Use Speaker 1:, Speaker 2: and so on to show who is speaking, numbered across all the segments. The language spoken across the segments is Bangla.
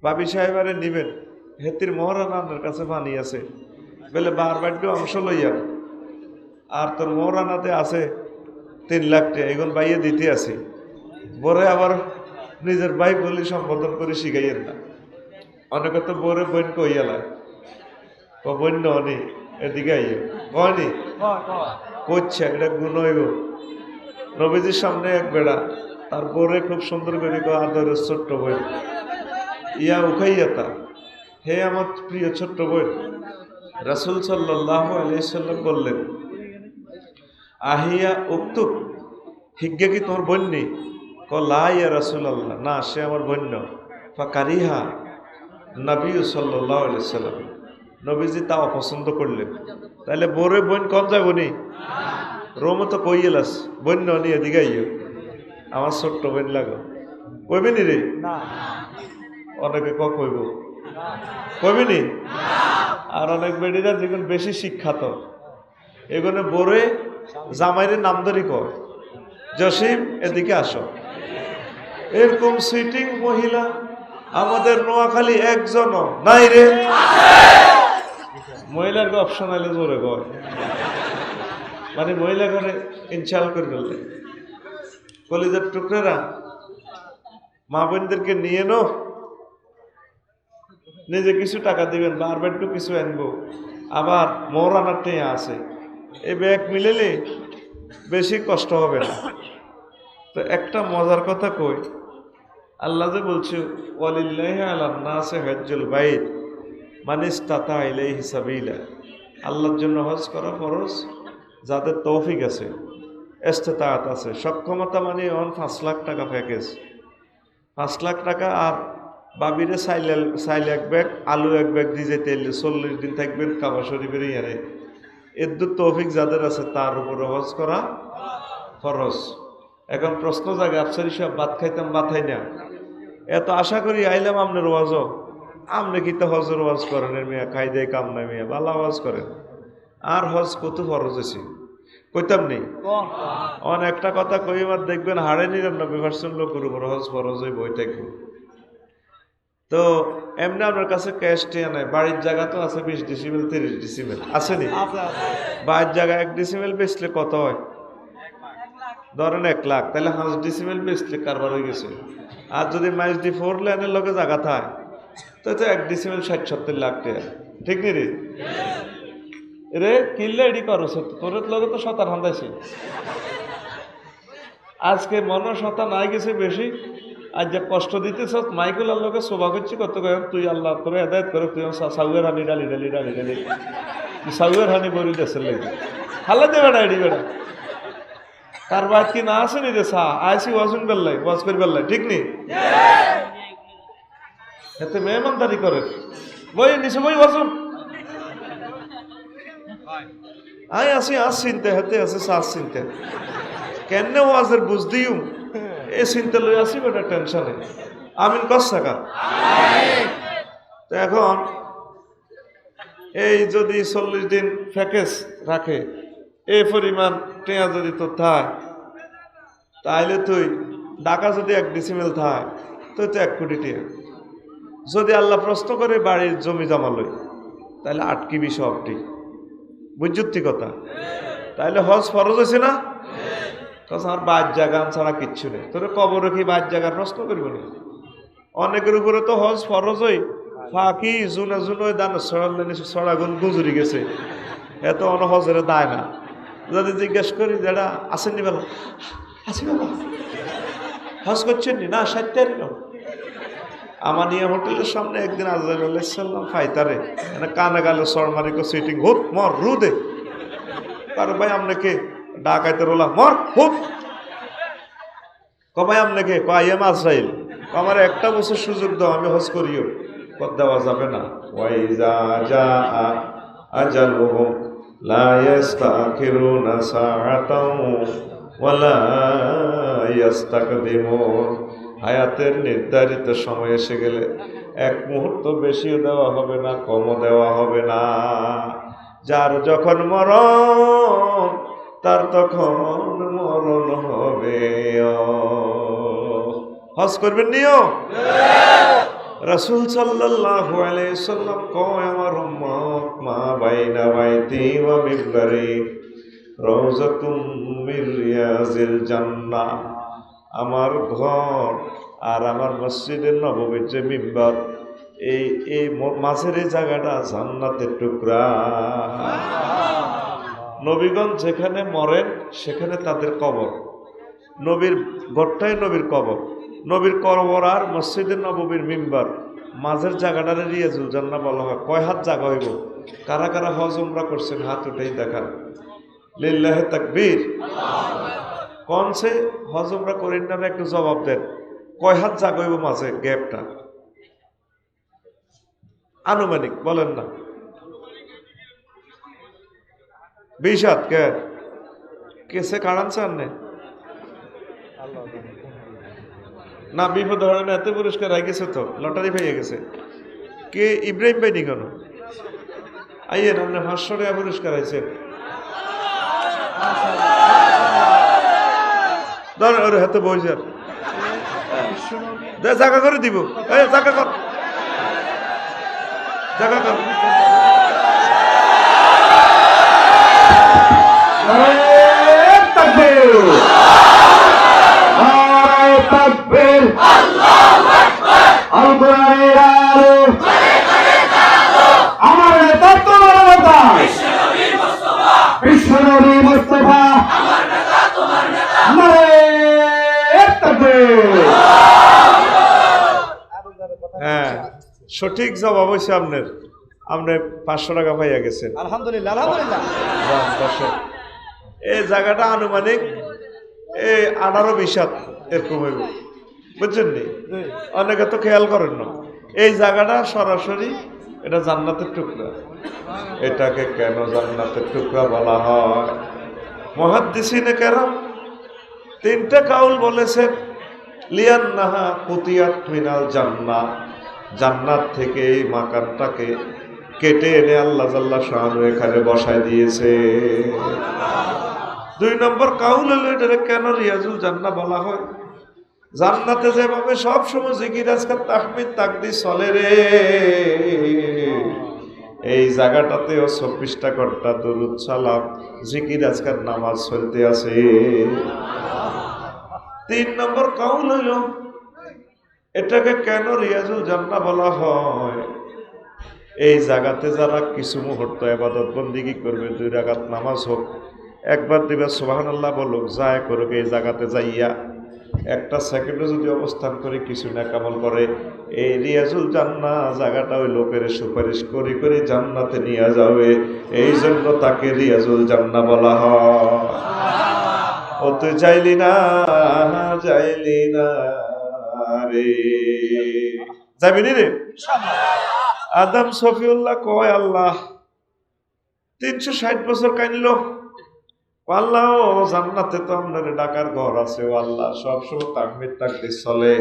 Speaker 1: বাবি সাহেবারে নিবেন, হেতির মহারানা আপনার কাছে পানি আছে বলে বারবার অংশ লইয়া, আর তোর মহারানাতে আছে 3 লাখ টাকা, এগুন বাইয়ে দিতে আছে। বরে আবার নিজের ভাই বলি সম্বোধন করে শিখাইয়েন না। অনেকে তো বরে বোন কইয়ালায়, বন্য অনি এদিকে আইয়ে কয়নি করছে এটা গুণ হইব। নবীজির সামনে এক বেড়া তার বরে খুব সুন্দর করে আদরের ছোট্ট বোন ইয়া উখাইয়া তা, হে আমার প্রিয় ছোট্ট বোন। রাসূল সাল্লাল্লাহু আলাইহি সাল্লাম বললেন, আহিয়া উক্তুব, হিজ্ঞা কি তোমার বোন নেই? লা ইয়া রাসূলুল্লাহ, না সে আমার বোন। ফাকারিহা নবী সাল্লাল্লাহু আলাইহি সাল্লাম, নবীজি তা অপছন্দ করলেন। তাহলে বরে বোন কম যাবো নি? রোমো তো কইয়েলাস বোন নি, এদিকে আইও আমার ছোট্ট বোন লাগো, কইবে নি রে? অনেকে কইব, কইবে নি? আর অনেক বেডিরা যেগুলো বেশি শিক্ষাত এগুলো বরে জামাইরে নামদারি কর, জসিম এদিকে আসো। এরকম সিটিং মহিলা আমাদের নোয়াখালী একজনও নাই রে। মহিলার অপশন আইলে জোরে কয়, মানে মহিলা ঘরে ইনশাল করে ফেললে। কলিজার টুকরেরা, মা বোনদেরকে নিয়ে নো, নিজে কিছু টাকা দিবেন, বারবার একটু কিছু আনবো, আবার মৌরানার টেয়া আছে, এই ব্যাগ মিলেলে বেশি কষ্ট হবে না। তো একটা মজার কথা কই, আল্লাহ যে বলছে ওয়ালিল্লাহি আলান নাসি হজ্জুল বাইত মান ইসতাতা ইলাইহি সাবিলা, আল্লাহর জন্য হজ করা ফরজ যাদের তৌফিক আছে, ইস্তেতাআত আছে, সক্ষমতা। মানে 5 লাখ টাকা প্যাকেজ, 5 লাখ টাকা। আর বাবিরে চাইল 1 ব্যাগ, আলু 1 ব্যাগ দিয়ে যেতে 40 দিন থাকবেন কাবা শরীফের ইয়ারে। এদ্দুর তৌফিক যাদের আছে তার উপরে হজ করা ফরজ। এখন প্রশ্ন জাগে, আফসারি সাহেব ভাত খাইতাম বাতাই না, এত আশা করি আইলাম আপনার ওয়াজও, আপনি কি তো হজের ওয়াজ করেন মিয়া, খাই দেয় কাম নাই মিয়া, ভালো ওয়াজ করেন। আর হজ কত ফরজ আছে কইতাম নেই। একটা কথা কইবার দেখবেন 99% লোকের উপর হজ ফরজ হয়ে বই থাকবে। তো এমনি আপনার কাছে ক্যাশ টিয়া নাই, বাড়ির জায়গা তো আছে 20 ডিসিমেল 30 ডিসিমেল আসেনি? বাড়ির জায়গা 1 ডিসিমেল বেচলে কত হয়? ধরেন 1 লাখ, তাহলে 5 ডিসিমেল বেচলে কারবার হয়ে গেছে। আর যদি মাইজডি 4 লেনের লগে জায়গা থাকে তো 1 ডিসিমেল 60-70 লাখ টাকা, ঠিক নি রে? রে কিনলে এডি করো, তোর লগে তো শতান হান্দাইছে, আজকে মনে শতা নাই গেছে বেশি। আর যে কষ্ট দিতেছ মাইকুলার লোকে শোভা করছি কত, তুই আল্লাহ তোর হেদায়ত করে, তুই সাউয়ের হানি ডালি ডালি ডালি ডালি তুই সাউয়ের হানি বলি দেশের লেগে হাল্লা দেবে না এডি বেড়া। তার বাদ কি না আসেনি রে সা আইসি ওয়াজুন বেল্লাই ওয়াজ করি বেল্লাই, ঠিক নি? এতে মেহমানদারি করে বই নিচে বই ওয়াজুন আই আসি আস চিনতে হাতে আছে সাস চিনতে কেন ওয়াজের বুঝ দিও এই চিন্তা লই আসি বেটা টেনশনে। আমিন কস থাকা। তো এখন এই যদি 40 দিন প্যাকেজ রাখে, এই পরিমাণ টেয়া যদি তোর থায়, তাইলে তুই ঢাকা যদি 1 ডিসিমেল থায় তুই তো 1 কোটি টিয়া। যদি আল্লাহ প্রশ্ন করে বাড়ির জমি জমা লই, তাহলে আটকিবি সবটি, বুঝুতি কথা। তাইলে হজ ফরজ হয়েছে না? আমার বাদ জায়গা ছাড়া কিচ্ছু নেই, তোর কবর কি বাদ জায়গার প্রশ্ন করবো না? অনেকের উপরে তো হজ ফরজ হই ফাঁকি জুনে জুনে দান সড়াগুন গুজরি গেছে, এত অন হজের দায় না। যদি জিজ্ঞেস করি যেটা আসেননি বেলা আসি বাবা হজ করছেন নি? না 60 আমানিয়া হোটেলের সামনে একদিন আজরাইল আলাইহিস সালাম ফাইতারে কানে গালে সরমারি কো সিটিং হুত মর রুদে, আর ভাই আপনাকে ডাকাইতে রোলা মর হুত কবাই আপনাকে কয়াম আজরাইল, আমার একটা বছর সুযোগ দাও আমি হজ করিও, কত দেওয়া যাবে না। ওয়াইজা জা আজালুহুম লা ইস্তাখিরুনা সাআতাও ওয়ালা ইস্তাকদিমুন, হায়াতের নির্ধারিত সময় এসে গেলে 1 মুহূর্ত বেশিও দেওয়া হবে না, কমও দেওয়া হবে না। যার যখন মরণ তার তখন মরণ হবে। হজ করবেন নিও, রাসূল সাল্লাল্লাহু আলাইহি সাল্লাম কয় আমার উম্মত মা বাইনা বাইতি ওয়া মিম্বারি রওজাতুম মির রিয়াজিল জান্নাহ, আমার ঘর আর আমার মসজিদের নববীর যে মিম্বার, এই এই মাঝের এই জায়গাটা জান্নাতের টুকরা। নবীগণ যেখানে মরেন সেখানে তাদের কবর, নবীর ঘরটাই নবীর কবর, নবীর কবর আর মসজিদের নববীর মিম্বার মাঝের জায়গাটারে রিয়াজুল জান্নাহ বলা হয়। কয় হাত জায়গা হইব? কারা কারা হজ উমরা করছেন হাত উঠেই দেখান। লিল্লাহে তাকবীর। কোন সে হজ উমরা করেন না, একটু জবাব দেন। কয় হাত জায়গা হইব মাঝে গ্যাপটা? আনুমানিক বলেন না। 20 হাত। কে কেসে কাড়ানছেন না? বিপদ ধরেন এত পুরস্কার হয়ে গেছে, তো লটারি পেয়ে গেছে। কে ইব্রাহিম ভাই নি কেন আইয়েন, আপনি 500 টাকা পুরস্কার আইছেন। ধরেন ওর হাতে বইছেন, জায়গা করে দিব। জায়গা কর, জায়গা কর।
Speaker 2: আমার নেতা তোমার নেতা বিশ্বনবী মুস্তাফা।
Speaker 1: হ্যাঁ, সঠিক জবাব হয়েছে আপনার। আপনি 500 টাকা পাইয়া গেছেন,
Speaker 2: আলহামদুলিল্লাহ আলহামদুলিল্লাহ।
Speaker 1: এই জায়গাটা আনুমানিক 18-20 হাত এরকম হইব, বুঝছেন নি? অনেকে তো খেয়াল করেন না। এই জায়গাটা সরাসরি এটা জান্নাতের টুকরা। এটাকে কেন জান্নাতের টুকরা বলা হয়? মুহাদ্দিসিনে কেরাম 3টা কাউল বলেছেন। লিয়ান্নাহা কুতিয়াত মিনাল জান্নাহ, জান্নাত থেকে এই মাকানটাকে কেটে এনে আল্লাহ জাল্লা শাআনু এখানে বসায় দিয়েছে। 2 নম্বর কাউল হলো এটাকে কেন রিয়াজুল জান্নাহ বলা হয়? জান্নাতে যেভাবে সব সময় জিকির আজকার তাহমিদ তাকদিস চলে রে, এই জায়গাটাতেও 24টা ঘন্টা দরুদ সালাম জিকির আজকার নামাজ চলতে আছে। 3 নম্বর কাউল হইল এটাকে কেন রিয়াজুল জান্নাহ বলা হয়? এই জায়গাতে যারা কিছু মুহূর্ত ইবাদত বন্দেগী করবে, 2 রাকাত নামাজ হোক, একবার দিবার সুবহানাল্লাহ বলুক, যায় করুক, এই জায়গাতে যাইয়া 1 সেকেন্ডে যদি অবস্থান করে কিছু নেকামল করে, এই রিয়াজুল জান্নাহ জায়গাটা ওই লোকের সুপারিশ করে করে জান্নাতে নিয়ে যাবে। এই জন্য তাকে রিয়াজুল জান্নাহ বলা হয়। ও তুই যাইলি না, যাইলি না রে, যাবি নি রে? আদম সফিউল্লাহ কয় আল্লাহ 360 বছর কাইনল, আল্লাহ জান্নাতে তো আপনার ডাকার ঘর আছে, ও আল্লাহ সবসময় তাকবীর তাকদীস চলে,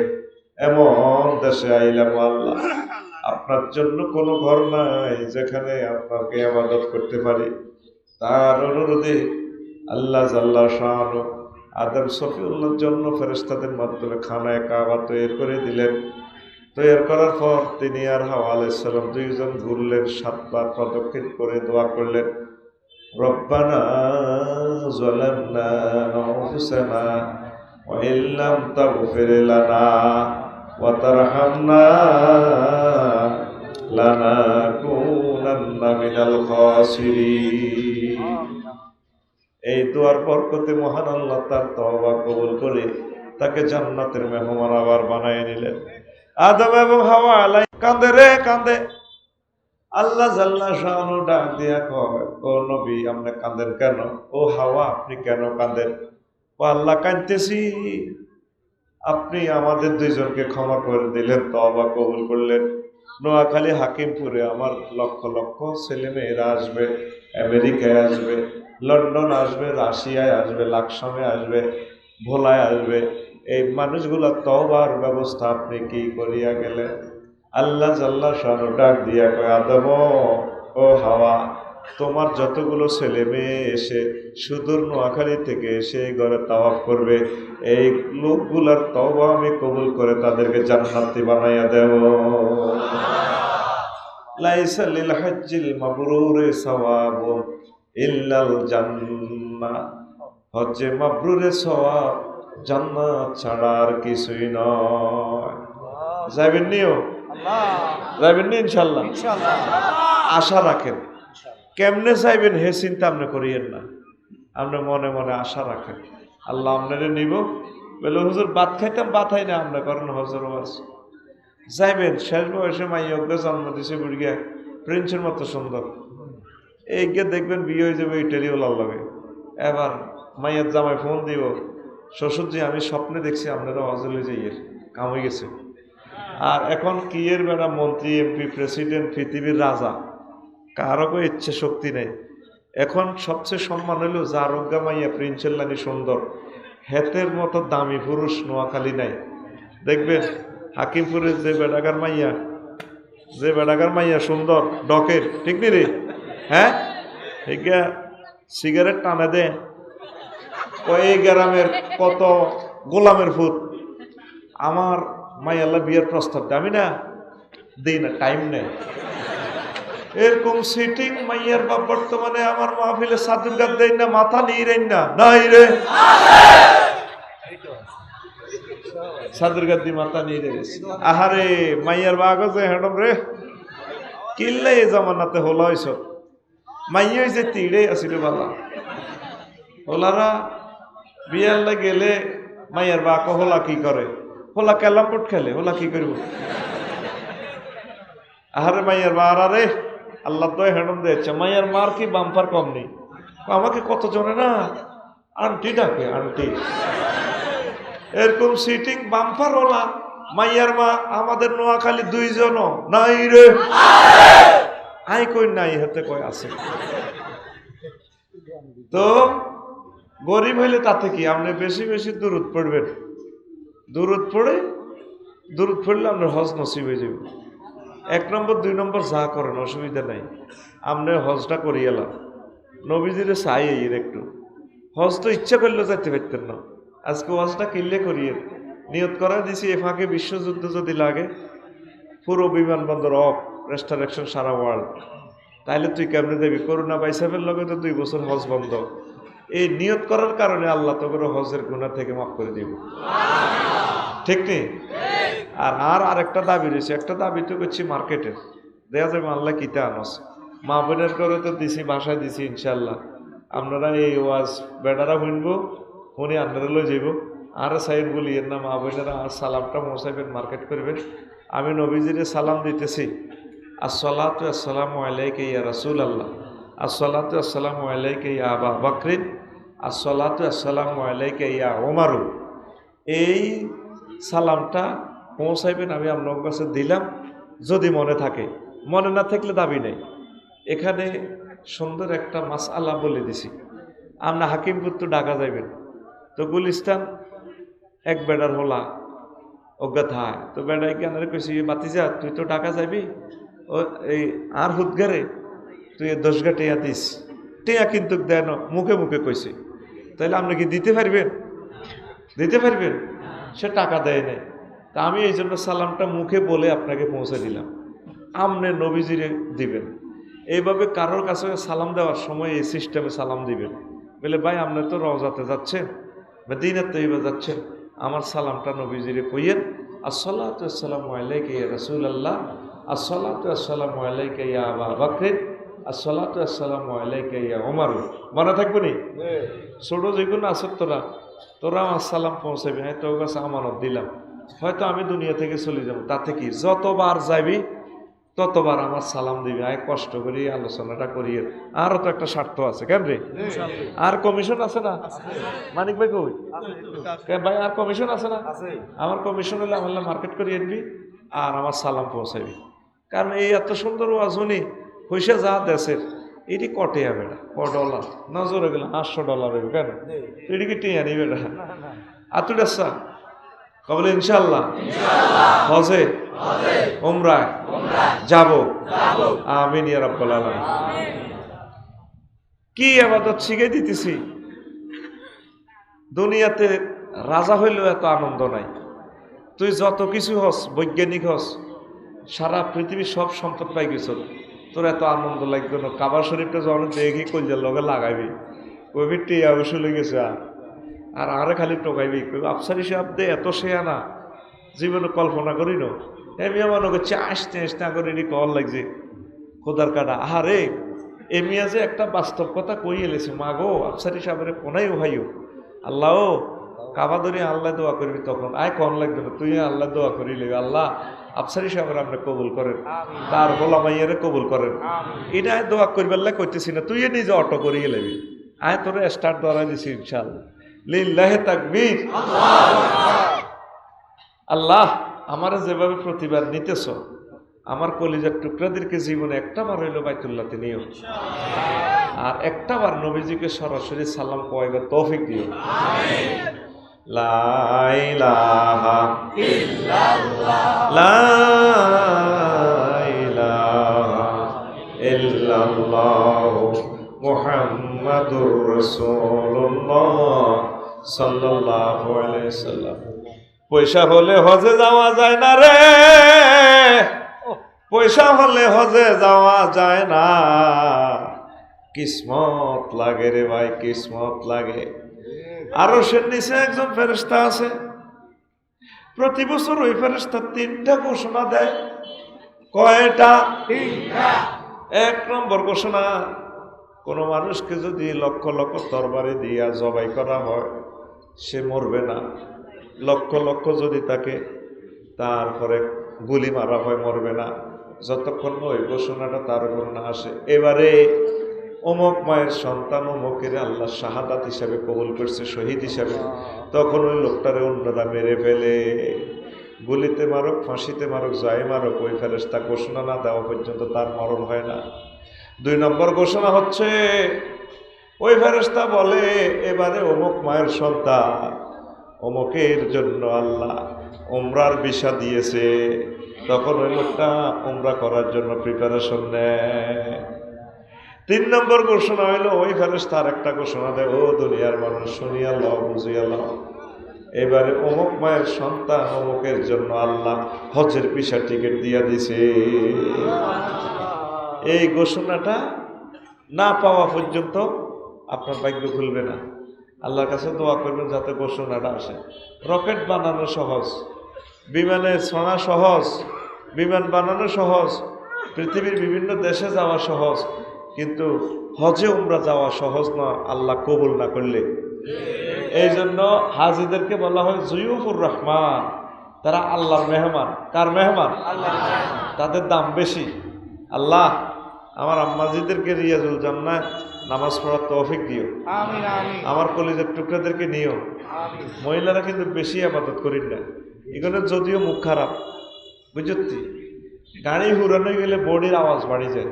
Speaker 1: এমন দেশে আইলাম আল্লাহ, আপনার জন্য কোনো ঘর নাই যেখানে আপনাকে ইবাদত করতে পারি। তার অনুরোধে আল্লাহ জাল্লা শাআনু আদম সফিউল্লাহর জন্য ফেরেশতাদের মাধ্যমে খানায়ে কাবা তৈরি করে দিলেন। তৈরি করার পর তিনি আর হাওয়া আলাইহিস সালাম 2 জন ঘুরলেন, 7 বার প্রদক্ষিণ করে দোয়া করলেন, রব্বানা যালামনা আনফুসানা ওয়া ইল্লাম তাগফির লানা ওয়া তারহামনা লানাকুনান্না মিনাল খাসিরিন। এই দোয়ার বরকতে মহান আল্লাহ তার তওবা কবুল করে তাকে জান্নাতের মেহমান আবার বানায় নিলেন। আদম এবং হাওয়া আলাই কাঁদে রে কাঁদে। আল্লাহ জাল্লা শাআনু ডাক দিয়া কয়, ও নবী আপনি কাঁদেন কেন? ও হাওয়া আপনি কেন কাঁদেন? ও আল্লাহ কাঁদতেছি, আপনি আমাদের 2 জনকে ক্ষমা করে দিলেন, তওবা কবুল করলেন। নোয়াখালী হাকিমপুরে আমার লক্ষ লক্ষ ছেলে মেয়েরা আসবে, আমেরিকায় আসবে, লন্ডন আসবে, রাশিয়ায় আসবে, লাকসামে আসবে, ভোলায় আসবে। এই মানুষগুলা তওবার ব্যবস্থা আপনি কি করিয়া গেলেন? আল্লাহ জাল্লা শাআনু ডাক দিয়া কয়, আদম ও হাওয়া তোমার যতগুলো ছেলে মেয়ে এসে সুদূর নোয়াখালী থেকে এসে এই ঘরে তাওয়াফ করবে, এই লোকগুলার তওবা আমি কবুল করে তাদেরকে জান্নাতি বানাইয়া দেব। লাইসা লিল হজ্জিল মাবরুরি সাওয়াবুন ইল্লাল জান্নাহ। হজ্জে মাবরুরের সওয়াব জান্নাত ছাড়া আর কিছুই নয়। যাবেন নিও, যাবেন নি ইনশাল্লাহ। আশা রাখেন, কেমনে চাইবেন হে চিন্তা আপনি করিয়েন না, আপনি মনে মনে আশা রাখেন আল্লাহ আপনারে নিব। বলে হুজুর ভাত খাইতাম, ভাত হয় না, আপনার করেন হজর ওয়াজ যাইবেন। শেষ বয়সে মাইয়কে জন্ম দিছে বুড়িয়া প্রিন্সের মতো সুন্দর, এই গিয়ে দেখবেন বিয়ে হয়ে যাবে ইটালিওলার লগে। এবার মাইয়ের জামাই ফোন দিব, শ্বশুরজি আমি স্বপ্নে দেখছি আপনারা হজলে যাইয়ের কাম হয়ে গেছে। আর এখন কি এর বেড়া মন্ত্রী এমপি প্রেসিডেন্ট পৃথিবীর রাজা, কারো কোনো ইচ্ছে শক্তি নেই। এখন সবচেয়ে সম্মান হইল যার অজ্ঞা মাইয়া প্রিন্সেল্লানি সুন্দর, হেতের মতো দামি পুরুষ নোয়াখালী নাই। দেখবেন হাকিমপুরের যে বেড়াগার মাইয়া সুন্দর ডকের, ঠিক নি রে? হ্যাঁ, এগা সিগারেট টানে দে, ওই গ্রামের কত গোলামের ফুট। আমার মাইয়াল্লা বিয়ের প্রস্তাব দেয়, আমি না দিই না, টাইম নেই। এরকম সিটিং মাইয়ার বাপ বর্তমানে আমার মাহফিলে সাদুরগাত দেয় না, মাথা নিয়ে রেন না, নাই রে সাদুরগাত দি মাথা নিয়ে রে। আহারে মাইয়ার বাগো যে হেডম রে কিল্লে এই জামানাতে হলা হইছ, মাইয়া যে তিড়ে আসিল বালা হোলারা বিয়াল্লা গেলে মাইয়ার বাক হোলা কি করে, হোলা ক্যালামপুট খেলে, হোলা কি করব। আহারে মাইয়ার বা আরে আল্লাহ তো হেডম দিয়েছে, মাইয়ার মার কি বাম্পার কম নেই। আমাকে কত জনে না আন্টি ডাকে, আন্টি। এরকম সিটিং বাম্পার ওলা মাইয়ার মা আমাদের নোয়াখালী 2 জন নাই রে, আই কই নাই, হাতে কই আছে। তো গরিব হইলে তাতে কি, আপনি বেশি বেশি দূরত পড়বেন, দূরত পড়লে আপনার হজ নসিব হয়ে যাবে। 1 নম্বর 2 নম্বর যা করেন অসুবিধা নাই, আপনি হজটা করিয়ে এলাম। নবীজিরে চাই এর একটু, হজ তো ইচ্ছা করলে যাইতে পারতেন না, আজকে হজটা কিনলে করিয়ে নিয়ত করা দিছি। এ ফাঁকে বিশ্বযুদ্ধ যদি লাগে, পুরো বিমানবন্দর অফ, রেস্টারেকশন সারা ওয়ার্ল্ড, তাইলে তুই কেমনে দেবি? করোনা বাইসাফের লগে তো 2 বছর হজ বন্ধ। এই নিয়ত করার কারণে আল্লাহ তো করে হজের গুনাহ থেকে মাফ করে দিব, ঠিক নেই? আর আরেকটা দাবি রয়েছে, একটা দাবি তো করছি মার্কেটের, দেখা যাবে আল্লাহ কিতা আনস। মা বোনের করে তো দিছি, বাসায় দিছি ইনশাল্লাহ। আপনারা এই ওয়াজ বেটারা শুনবো, শুনে আপনারা লই যাইব। আর সাইড বলিয়েন না, মা বোনেরা আর সালামটা পৌঁছাইবেন, মার্কেট করবেন। আমি নবীজিরে সালাম দিতেছি, আসসালাতু আসসালামু আলাইকা ইয়া রাসূলুল্লাহ, আসসালাতু আসসালামু আলাইকা ইয়া আবা বকরিন, আসসালাতু আসসালামু আলাইকা ইয়া ওমারু। এই সালামটা পৌঁছাইবেন, আমি আপনার কাছে দিলাম। যদি মনে থাকে, মনে না থাকলে দাবি নেই। এখানে সুন্দর একটা মাসআলা বলে দিছি, আমরা হাকিমপুর তো ডাকা যাইবেন। তো গুলিস্তান এক বেড়ার হলা অজ্ঞা থায়, তো বেড়াই কেনারে কইছি, বাতিজা তুই তো ডাকা যাবি, ও এই আর হুদগারে তুই 10 গা টেয়া দিস। টেয়া কিন্তু দেন মুখে মুখে কইছি, তাহলে আপনি কি দিতে পারবেন? দিতে পারবেন? সে টাকা দেয় নাই। তা আমি এই জন্য সালামটা মুখে বলে আপনাকে পৌঁছে দিলাম, আপনি নবীজিরে দিবেন। এইভাবে কারোর কাছে সালাম দেওয়ার সময় এই সিস্টেমে সালাম দিবেন। বলে ভাই আপনি তো রওজাতে যাচ্ছেন, মদিনাত তৈবা যাচ্ছেন, আমার সালামটা নবীজিরে কইয়েন, আসসালাতু আসসালামু আলাইকা ইয়া রাসূলুল্লাহ, আসসালাতু আসসালামু আলাইকা ইয়া আবা বকর, আসসালাতু আসসালামু আলাইকা ইয়া ওমর। মনে থাকবে নি? ছোট যেগুলো আছে তোরা আমার সালাম পৌঁছাবি, হ্যাঁ তোর কাছে আমানত দিলাম। হয়তো আমি দুনিয়া থেকে চলে যাব, তাতে কি, যতবার যাবি ততবার আমার সালাম দিবি। আয় কষ্ট করি আলোচনাটা করি। আরও তো একটা স্বার্থ আছে, কেন রে? আর কমিশন আছে না? মানিক ভাই কই ভাই, আর কমিশন আছে না? আমার কমিশন হলে আমার মার্কেট করে আনবি আর আমার সালাম পৌঁছাবি। কারণ এই এত সুন্দর ওয়াজ উনি পয়সা যা দেশের, এটি কটে যাবে না, $1 নজরে গেলে $800 হইবে, কেন এটি কি টিয়া নিবে না? আতুডাসা কবলে ইনশাল্লাহ হজে উমরায় যাব, আমিন ইয়া রাব্বাল আলামিন। কি আবাদত শিখাই দিতেছি। দুনিয়াতে রাজা হইলেও এত আনন্দ নাই। তুই যত কিছু হস, বৈজ্ঞানিক হস, সারা পৃথিবীর সব সম্পদ পাই গেছ, তোর এত আনন্দ লাগবে না। কাবা শরীফটা যখন দেখি কলজার লগে লাগাইবি, কবি টিয়া উসুলে গেছে আর আরে খালি টোকাইবি, কবি আফসারি সাহেব দে এত শেয়া না, জীবনে কল্পনা করি না। এমনি আমার হচ্ছে আসতে আসতে করে কল লাগছে খোদার কাটা। আহারে এমিয়া যে একটা বাস্তব কথা কই এলেছে, মা গো আফসারি সাহেবের কোনাই ভাইও আল্লাহ ও কাবা ধরে আল্লাহ দোয়া করবি, তখন আয় কন লাগবে না, তুই আল্লাহ দোয়া করি লেগে আল্লাহ আফসারি সাহেবের আপনি কবুল করেন, তার গোলামাইয়ারে কবুল করেন। এটা আয় দোয়া করবার লাই করতেছি না, তুই নিজে অটো করিয়ে লেবি। আয় তোরে স্টার্ট ধরা দিছি ইনশাআল্লাহ। লিল্লাহি তাকবীর। আল্লাহ আমারে যেভাবে প্রতিবার নিতেছ, আমার কলিজার টুকরাদেরকে জীবনে একটা বার হইল বাইতুল্লাহতে নিও, আর একটা বার নবীজিকে সরাসরি সালাম কওয়াইবার তৌফিক দিও। লা ইলাহা ইল্লাল্লাহ, লা ইলাহা ইল্লাল্লাহ মুহাম্মাদুর রাসূলুল্লাহ সাল্লাল্লাহু আলাইহি সাল্লাম। পয়সা হলে হজে যাওয়া যায় না রে, পয়সা হলে হজে যাওয়া যায় না, কিসমত লাগে রে ভাই, কিসমত লাগে। আরো সে নিচে একজন ফেরেশতা আছে, প্রতি বছর ওই ফেরেশতা 3টা ঘোষণা দেয়। কয়টা? 3টা। 1 নম্বর ঘোষণা, কোন মানুষকে যদি লক্ষ লক্ষ তরবারি দিয়া জবাই করা হয় সে মরবে না। লক্ষ লক্ষ যদি তাকে তারপরে গুলি মারা হয় মরবে না, যতক্ষণ ওই ঘোষণাটা তার উপর না আসে। এবারে অমুক মায়ের সন্তান অমুকের আল্লাহ শাহাদাত হিসাবে কবুল করছে, শহীদ হিসাবে, তখন ওই লোকটারে অন্যরা মেরে ফেলে। গুলিতে মারক, ফাঁসিতে মারক, যাই মারক, ওই ফেরেশতা ঘোষণা না দেওয়া পর্যন্ত তার মরণ হয় না। 2 নম্বর ঘোষণা হচ্ছে, ওই ফেরেশতা বলে এবারে অমুক মায়ের সন্তান অমুকের জন্য আল্লাহ উমরার ভিসা দিয়েছে, তখন ওই লোকটা উমরা করার জন্য প্রিপারেশন নেয়। 3 নম্বর ঘোষণা হইলো, ওই ফেরেশতা একটা ঘোষণা দেয়, ও দুনিয়ার মানুষ শুনিয়া লও, বুঝিয়া লও, এবারে অমুক মায়ের সন্তান অমুকের জন্য আল্লাহ হজের ভিসা টিকিট দিয়া দিছে। এই ঘোষণাটা না পাওয়া পর্যন্ত আপনার ভাগ্য খুলবে না। আল্লাহর কাছে দোয়া করবেন যাতে ঘোষণাটা আসে। রকেট বানানো সহজ, বিমানে ছোঁয়া সহজ, বিমান বানানো সহজ, পৃথিবীর বিভিন্ন দেশে যাওয়া সহজ, কিন্তু হজে উমরা যাওয়া সহজ না আল্লাহ কবুল না করলে। এই জন্য হাজিদেরকে বলা হয় জুয়ুফুর রহমান, তারা আল্লাহর মেহমান। কার মেহমান? আল্লাহ। তাদের দাম বেশি। আল্লাহ আমার আম্মাজিদেরকে রিয়াজুল জান্নাহ নামাজ পড়ার তৌফিক দিও,
Speaker 2: আমিন আমিন।
Speaker 1: আমার কলিজার টুকরাদেরকে নিও। মহিলারা কিন্তু বেশি আবাদত করেন না, এখানে যদিও মুখ খারাপ, বুঝতি, গাড়ি হুরানো গেলে বডির আওয়াজ বাড়ি যায়,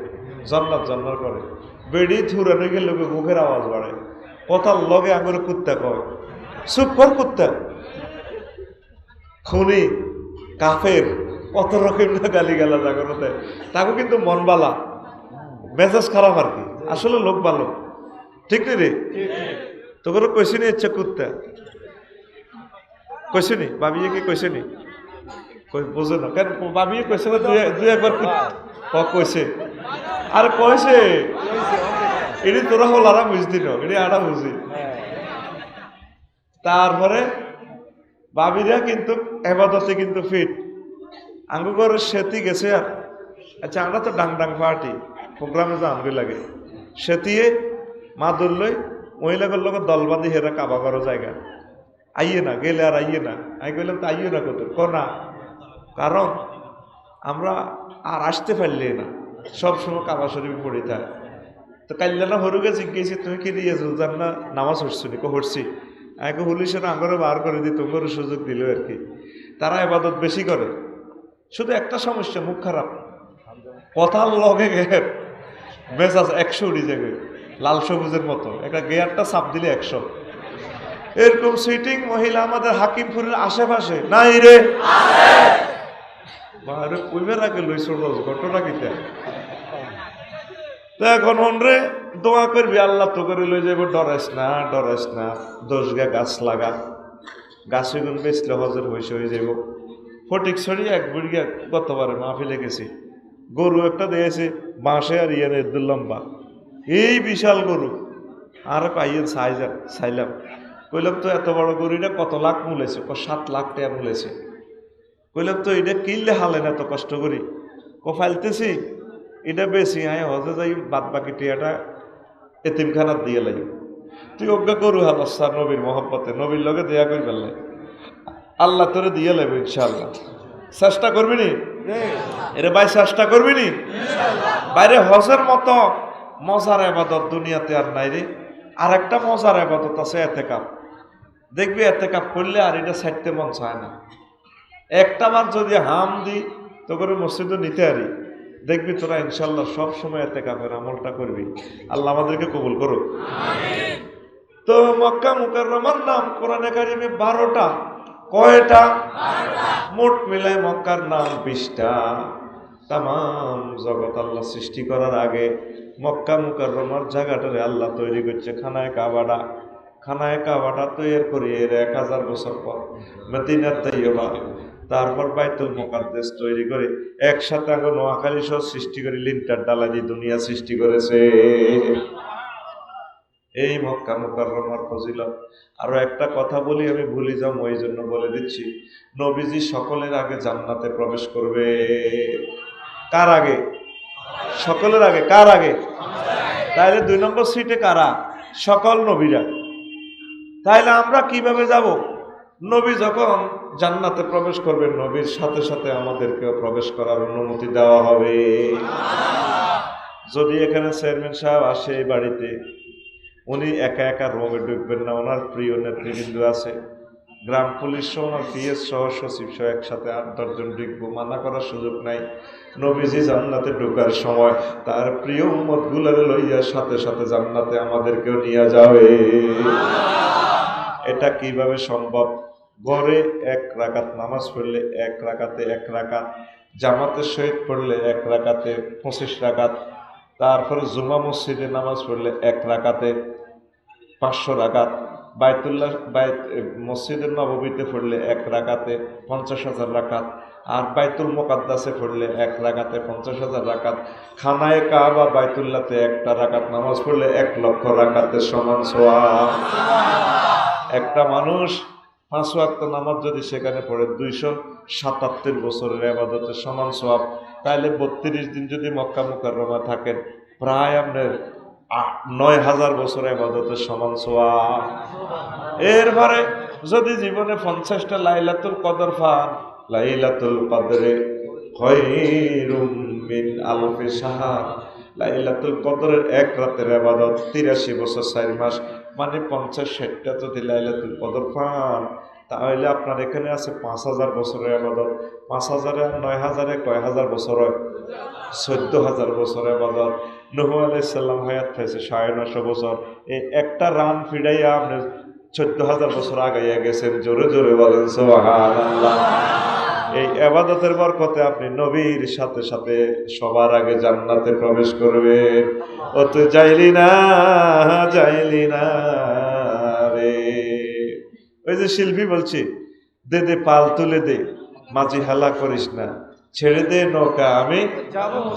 Speaker 1: জন্নাত জন্নার করে। বেড়ি হুরানো গেলে মুখের আওয়াজ বাড়ে, কথার লগে আঙুরে কুত্তা কয়, চুপ কর কুত্তা, খুনি, কাফের, কত রকম না গালি গালা জাগানো দেয়। তাকে কিন্তু মন বালা, মেজাজ খারাপ আর কি, আসলে লোক ভালো, ঠিক নেই রে? তোকে কইসি নি ইচ্ছা কুত্তা, কইসি নি বাবিয়ে কি কইসি নি? বুঝো না কেন বাবিয়ে কইছে না? দুই একবার কইছে, আর কইছে এটি তোরা হল আর বুঝতি না, এটি আড়া বুঝি। তারপরে বাবিরা কিন্তু এবাদতে কিন্তু ফিট, আঙ্গুগরের সেতি গেছে। আর আচ্ছা আমরা তো ডাং ডাং পার্টি প্রোগ্রামে যা আনবি লাগে, সেতিয়ে মা দৌড়লই মহিলাগুলোর লোক দল বাঁধি হেরা কাবা করার জায়গা আইয়ে না, গেলে আর আইয়ে না। আমি কইলাম তো আইয়ে না কত না, কারণ আমরা আর আসতে পারলে না, সবসময় কাবা শরীফ পড়ে থাকে। তো কাল্যাণা হরুকে জিজ্ঞেসি তুমি কি রিয়াজুল জান্নাহ নামাজ হচ্ছি নি? হচ্ছি। আমি হুলিশের আঙ্গরে বার করে দিই, তোমার সুযোগ দিল আর কি। তারা ইবাদত বেশি করে, শুধু একটা সমস্যা, মুখ খারাপ, কথার লগে গের মেজাজ 100 উড়ি যাবে, লাল সবুজের মতো। একটা গেয়ারটা চাপ দিলে 100। এরকম সিটিং মহিলা আমাদের হাকিমপুরের আশেপাশে নাই রে, কইবার আগে লইছ ঘটনা কিতা তো এখন হনরে দোয়া করবি, আল্লাহ তো করে লই যাবো, ডরাইস না, 10 গা গাছ লাগা, গাছে গুণ বেচলে হজের হয়ে যাব। ফটিক ছড়ি 1 বিঘা গতবারে মাহফিলে গেছি, গরু একটা দিয়েছে বাঁশে আর ইয়ানের লম্বা, এই বিশাল গরু। আর পাইয়েন চাইলাম, কইলাম তো এত বড় গরুটা কত লাখ মূলেছে? 7 লাখ টাকা মূলেছে। কইলাম তো এটা কিনলে হালে না, এত কষ্ট করি ফাইলতেছি, এটা বেশি আয় হজে যাই, বাদ বাকি টিয়াটা এতিমখানার দিয়ে লাগি। তুই অজ্ঞা করু হালসা নবীর মহব্বতে, নবীর লগে দেয়া করি ফেললে আল্লাহ তোরে দিয়ে লাগবে ইনশাআল্লাহ। চেষ্টা করবি নি এরে ভাই, চেষ্টা করবি নি বাইরে? হজের মতো মজার আবাদত দুনিয়াতে আর নাই রে। আর একটা মজার আবাদত আছে এতেকাপ। দেখবি এতেকাপ করলে আর এটা ছাড়তে মন চায় না। একটা বার যদি হাম দি তো করে মসজিদে নিতে আরি, দেখবি তোরা ইনশাল্লাহ সব সময় এতেকাপের আমলটা করবি। আল্লাহ আমাদেরকে কবুল করুক। তো মক্কা মুকাররমার নাম কোরআনে কারিমে 12টা। কয়টা? মোট মিলায় মক্কার নাম 20টা। তামাম জগৎ আল্লাহ সৃষ্টি করার আগে মক্কা মুকাররমার জায়গাটারে আল্লাহ তৈরি করছে খানায় কাবাটা। খানায় কাবাটা তৈরি করি 1000 বছর পর মদিনার তাইয়্যিবা, তারপর বাইতুল মুকাদ্দাস তৈরি করে একসাথে আগে নোয়াখালী সহ সৃষ্টি করে লিন্টার ডালা দিয়ে দুনিয়া সৃষ্টি করেছে। এই মক্কা মুকাররমার ফজিলত। আরো একটা কথা বলি, আমি ভুলে যাব, ওই জন্য বলে দিচ্ছি। নবীজি সকলের আগে জান্নাতে প্রবেশ করবে। কার আগে? সকলের আগে। কার আগে? তাইলে 2 নম্বর সিটে কারা? সকল নবীরা। তাইলে আমরা কিভাবে যাব? নবী যখন জান্নাতে প্রবেশ করবেন, নবীর সাথে সাথে আমাদেরকেও প্রবেশ করার অনুমতি দেওয়া হবে। যদি এখানে চেয়ারম্যান সাহেব আসে এই বাড়িতে, উনি একা একা রোমে ঢুকবেন না, ওনার প্রিয় নেতৃবৃন্দ আছে, গ্রাম পুলিশ সহ ওনার পিএস সহ সচিব সহ একসাথে 8-10 জন ঢুকবো, মানা করার সুযোগ নাই। নবীজি জান্নাতে ঢোকার সময় তার প্রিয় উম্মত গুলারে লইয়া সাথে সাথে জান্নাতে আমাদেরকেও নিয়ে যাবে। এটা কিভাবে সম্ভব? ঘরে 1 রাকাত নামাজ পড়লে 1 রাকাতে 1 রাকাত, জামাতের সহিত পড়লে 1 রাকাতে 25 রাকাত, তারপরে জুমা মসজিদে নামাজ পড়লে 1 রাকাতে 500 রাকাত, মসজিদের নববীতে পড়লে 1 রাকাতে 50,000 রাকাত, আর বাইতুল মুকাদ্দাসে পড়লে 1 রাকাতে 50,000 রাকাত। খানায়ে কাবা বাইতুল্লাহতে 1টা রাকাত নামাজ পড়লে 1 লক্ষ রাকাতের সমান সওয়াব। একটা মানুষ 5 ওয়াক্ত নামাজ যদি সেখানে পড়ে 277 বছরের ইবাদতের সমান সওয়াব। তাহলে 32 দিন যদি মক্কা মুকাররমা থাকেন, প্রায় আপনার 9000 বছর ইবাদতের সমান সওয়াব। এরপরে যদি জীবনে 50টা লাইলাতুল কদর পান, লাইলাতুল কদরে খায়রুম মিন আলফি শাহর, লাইলাতুল কদরের 1 রাতের ইবাদত 83 বছর 4 মাস, মানে 50-60টা যদি লাইলাতুল কদর পান, তাহলে আপনার এখানে আছে 5000 বছরের ইবাদত। 5000 আর 9000 কয় হাজার বছর হয়? 14000 বছরের ইবাদত। নূহ আলাইহিস সালাম হায়াত পেয়েছে 950 বছর। এই একটা রান ফিরাইয়া আপনি 14000 বছর আগাইয়া গেছেন। জোরে জোরে বলেন সুবহানাল্লাহ। এই ইবাদতের বরকতে আপনি নবীর সাথে সাথে সবার আগে জান্নাতে প্রবেশ করবেন। ও তো যাইলি না রে। ওই যে শিল্পী বলছি, দে দে পাল তুলে দে, মাঝি হালা করিস না, ছেড়ে দে নৌকা, আমি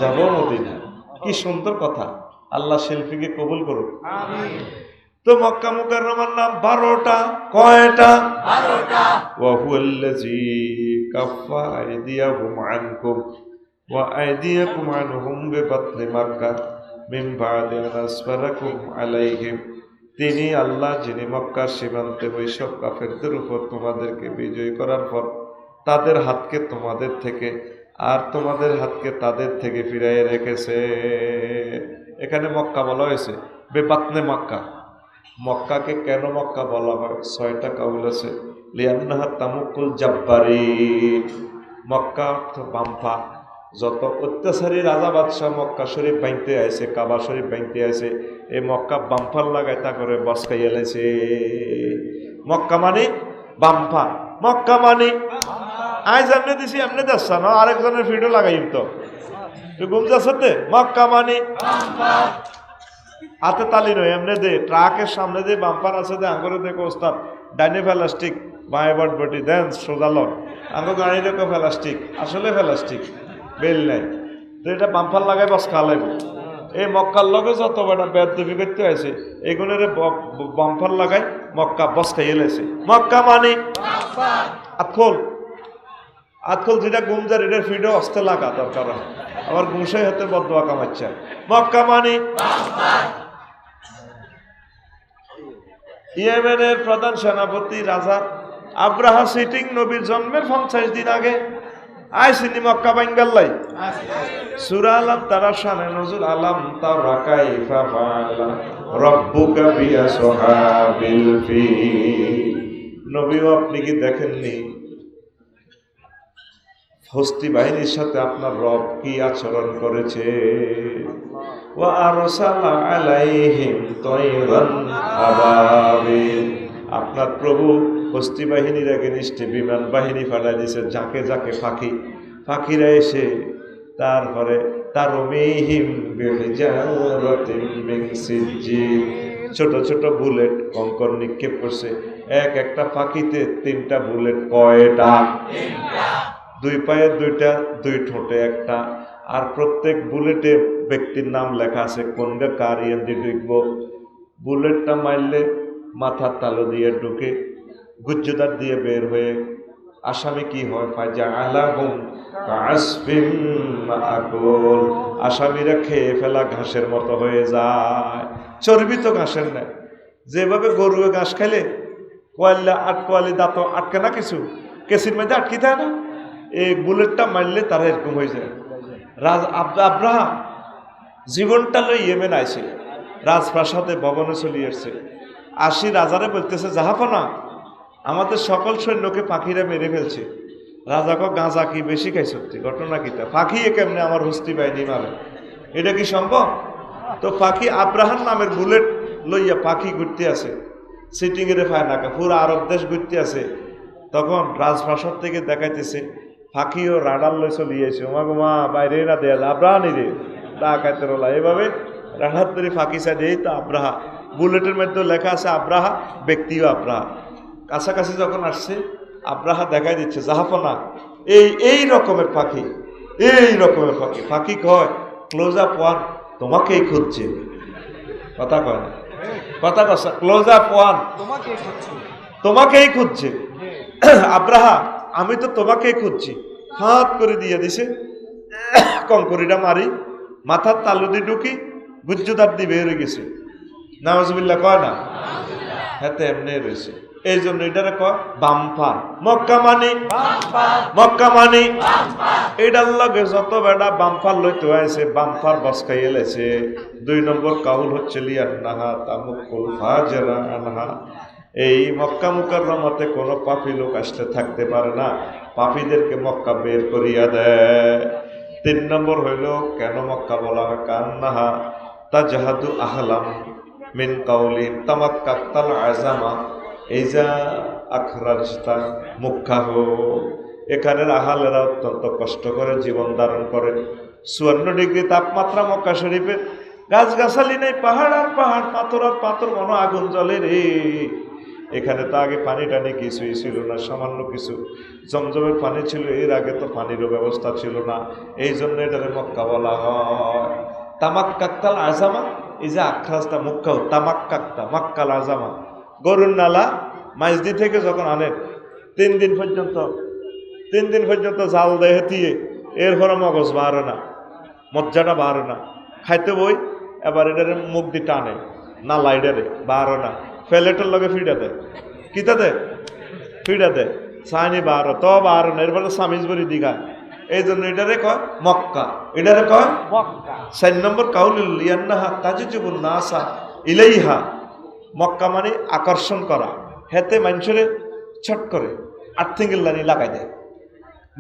Speaker 1: যাব মদিনা। কি সুন্দর কথা। আল্লাহ শিল্পীকে কবুল করুক। তো মক্কা মুকাররমার নাম 12টা। কয়টা? 12টা। ওয়া হুয়াল্লাযী কাফফা আইদিয়াহুম আনকুম ওয়া আইদিয়াকুম আনহুম বিবাতনি মাক্কা মিন বা'দি আন আসফারাকুম আলাইহিম। তিনি আল্লাহ, যিনি মক্কার সীমান্তে ওইসব কাফেরদের উপর তোমাদেরকে বিজয় করার পর তাদের হাতকে তোমাদের থেকে আর তোমাদের হাতকে তাদের থেকে ফিরাইয়ে রেখেছে। এখানে মক্কা বলা হয়েছে বেবাতনে মাক্কা। মক্কাকে কেন মক্কা বলা হয়? 6টা কাউল আছে। লিয়ান্নাহা তামুকুল জাব্বারিন। মক্কা অর্থ বাম্পা। যত অত্যাচারী রাজা বাদশাহ মক্কা শরীফ বাইনতে আইছে, কাবা শরীফ বাইনতে আইছে, এই মক্কা বাম্পার লাগাই তা করে বসকাই এলাইছে। মক্কা মানে বাম্পা, মক্কা মানে আজ এমনি দিছি এমনি দেখছ না, আরেকজনের ভিডিও লাগাইম তো তুই ঘুম যাচ্ছে দে মক্কা মানি হাতে তালি নয় এমনি দে ট্রাকের সামনে যে বাম্পার আছে দে আঙ্গুরে দেখো ওস্তাদ ডাইনে প্লাস্টিক বাঁয়ে বটবটি দেন সোজালন আঙ্গু গাড়ি দেখো প্লাস্টিক আসলে প্লাস্টিক বেল নাই তো এটা বাম্পার লাগাই বস খালাইব এই মক্কার লগে যত বেটা বেদবি করতে হয়েছে এগুলোর বাম্পার লাগাই মক্কা বস খাইয়ে লেছে মক্কা মানি আতখোল যেটা গুমজার এটার ফিডও অস্তে লাগা দরকার আবার গুমসাই হাতে বদোয়া কামাচ্ছে মক্কা মানি ইয়েমেনের প্রধান সেনাপতি রাজা আব্রাহা সিটিং নবীর জন্মের 50 দিন আগে আইসিনি মক্কা বাঙ্গাল্লাই সূরা আলাম তারা শানে নজুল আলাম তারা কাইফা ফাআলা রাব্বুকা বিআসহাবিল ফিল নবীও আপনি কি দেখেননি হস্তি বাহিনীর সাথে আপনার রব কি আচরণ করেছে ওয়া আরসালা আলাইহিম তায়রান আবাবিল আপনার প্রভু হস্তি বাহিনীর এগেনিস্টে বিমান বাহিনী ফাটাই দিয়েছে যাকে যাকে পাখিরা এসে তারপরে তারমিহিম বিহিজারাতিন মিন সিজ্জিল ছোট ছোট বুলেট কঙ্কর নিক্ষেপ করছে এক একটা পাখিতে 3টা বুলেট কয়টা দুই পায়ে 2টা দুই ঠোঁটে একটা আর প্রত্যেক বুলেটে ব্যক্তির নাম লেখা আছে কোনটা কার দিয়ে ঢুকবো বুলেটটা মারলে মাথার তালু দিয়ে ঢুকে গুজ্জদার দিয়ে বের হয়ে আসামি কি হয় ফাজা আলাহুম কাসফিম মাকুল আসামিরা খেয়ে ফেলা ঘাসের মতো হয়ে যায় চর্বি তো ঘাসের না যেভাবে গরু ঘাস খাইলে কোয়ালি দাঁত আটকে না কিছু কেসির মধ্যে আটকে থাকে না এই বুলেটটা মারলে তারা এরকম হয়ে যায় আব্রাহা জীবনটা লই ইয়েমেন আইছে রাজপ্রাসাদে ভবনে চলে এসছে আসি রাজারে বলতেছে জাহাপনা আমাদের সকল সৈন্যকে পাখিরা মেরে ফেলছে রাজাকে গাঁজা কি বেশি খাই সত্যি ঘটনা কিটা পাখি কেমনে আমার হস্তি বাহিনী মারে এটা কি সম্ভব তো পাখি আব্রাহার নামের বুলেট লইয়া পাখি ঘুরতে আছে সিটিং এর ফায় নাকা পুরো আরব দেশ ঘুরতে আছে তখন রাজপ্রাসাদ থেকে দেখাইতেছে পাখিও রাডার লই চলিয়েছে ওমা গোমা বাইরে না দেয়া আব্রাহা নিরে ডাকাইতে রোলা এভাবে রাডার তৈরি ফাঁকি সাইডে এই তো আব্রাহা বুলেটের মধ্যে লেখা আছে আব্রাহা ব্যক্তিও আব্রাহা কাছাকাছি যখন আসছে আব্রাহা দেখাই দিচ্ছে জাহাপনা এই রকমের পাখি পাখি কয় ক্লোজ আপ ওয়ান তোমাকেই খুঁজছে কথা কয় না কথা কয় ক্লোজ আপ ওয়ান তোমাকেই খুঁজছে আব্রাহা আমি তো তোমাকেই খুঁজছি হাত করে দিয়ে দিছে কঙ্করিটা মারি মাথার তালু দিয়ে ঢুকি গুজ্জুদার দিয়ে বের হয়ে গেছে নাউজুবিল্লাহ কয় না হ্যাঁ এমনি রয়েছে এই জন্য এটারে কয় বাম্পার মক্কা মানি এটার লগে যত বেড়া বাম্পার লইতে হয়েছে বাম্পার বসকাই এলেছে 2 নম্বর কাউল হচ্ছে লিয়ান্নাহা তামুকুল ফাজরা আনহা এই মক্কা মুকাররমাতে কোনো পাপী লোক আসতে থাকতে পারে না পাপীদেরকে মক্কা বের করিয়া দেয় 3 নম্বর হইল কেন মক্কা বলা হয় কান্নাহা তাজহাদু আহলাম মিন কাউলিম তামাক্কাতাল আযামা এইজা আখরাজতা মুখাহ এখানের আহালেরা অত্যন্ত কষ্ট করে জীবন ধারণ করে 54 ডিগ্রি তাপমাত্রা মক্কা শরীফে গাছগাছালি নেই পাহাড় আর পাহাড় পাথর আর পাথর মনো আগুন জ্বলে রে এখানে তো আগে পানি টানি কিছুই ছিল না সামান্য কিছু জমজমের পানি ছিল এর আগে তো পানিরও ব্যবস্থা ছিল না এই জন্য এটাকে মক্কা বলা হয় তামাক্কাতাল আযামা এই যে আখরাজটা মুখাহ তামাক্কাতা মাক্কাল আযামা গরুর নালা মাইজদি থেকে যখন আনেন 3 দিন পর্যন্ত জাল দেহে দিয়ে এরপরে মগজ বাড়ে না মজ্জাটা বাড়ে না খাইতে বই এবার এটারে মুখ দিয়ে টানে নালা এটারে বাড়ে না ফেলেটের লগে ফিডা দেয় কিতা দেয় ফিডা দেয় সাইনি বাড়ো তো বাড়ে না এরপরে সামিজ বরি দিঘা এই জন্য এটারে কয় মক্কা এটারে কয় 4 নম্বর কাউলুল ইয়ান্নাহা তাজিজুবুন নাসা ইলাইহা মক্কা মানে আকর্ষণ করা হেতে মানুষের ছট করে আর্থিংলানি লাগাই দেয়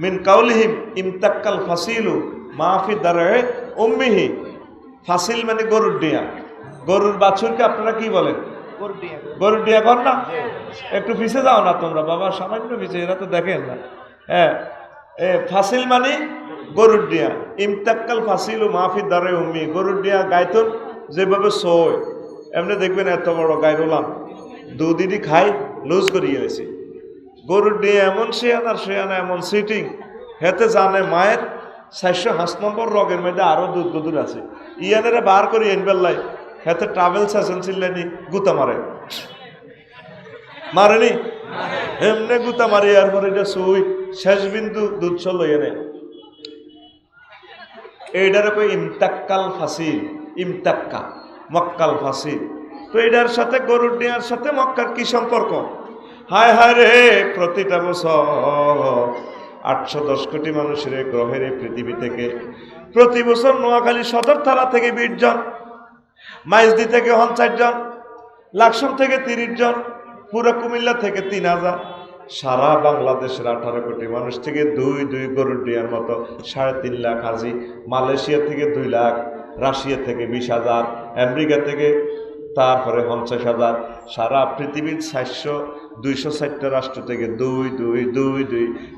Speaker 1: মিন কাউলিহিম ইমতাক্কাল ফাসিলু মাহফি দারে উম্মিহি ফাসিল মানে গরুর ডিয়া গরুর বাছুরকে আপনারা কি বলেন গরুর ডিয়া কর না একটু পিছিয়ে যাও না তোমরা বাবা সামান্য পিছিয়ে এরা তো দেখেন না হ্যাঁ ফাসিল মানে গরুর ডিয়া ইমতাক্কাল ফাসিল মাহফিদ দারে উম্মি গরুর ডিয়া গাইতন যেভাবে সই এমনি দেখবেন এত বড় গাইরোলাম দুদিনই খাই লুজ করিয়ে গেছে গরুর ডিয়া এমন শেয়ানা এমন সিটিং হেতে জানে মায়ের 405 নম্বর রগের মধ্যে আরো দুধ গদুর আছে ইয়ানেরা বার করি এনবেল্লাই হেতে ট্রাভেলস এজেন্সিলেনি গুতা মারেনি এমনি গুতা মারি আর পরে এটা সুই শেষ বিন্দু দুধ চল এনে এইটার কই ইমতাক্কাল ফাসিল ইমতাক্কা মক্কাল ফাসিল তো এটার সাথে গরুর ডিয়ার সাথে মক্কার কি সম্পর্ক হায় হায় রে প্রতিটা বছর 810 কোটি মানুষের গ্রহের এই পৃথিবী থেকে প্রতি বছর নোয়াখালী সদর থানা থেকে 20 জন মাইজদি থেকে 50 জন লাকসাম থেকে 30 জন পুরো কুমিল্লা থেকে 3000 সারা বাংলাদেশের 18 কোটি মানুষ থেকে দুই গরুর ডিয়ার মতো 3.5 লাখ হাজি মালয়েশিয়া থেকে 2 লাখ রাশিয়া থেকে 20,000 আমেরিকা থেকে তারপরে 50,000 সারা পৃথিবীর 260টা রাষ্ট্র থেকে দুই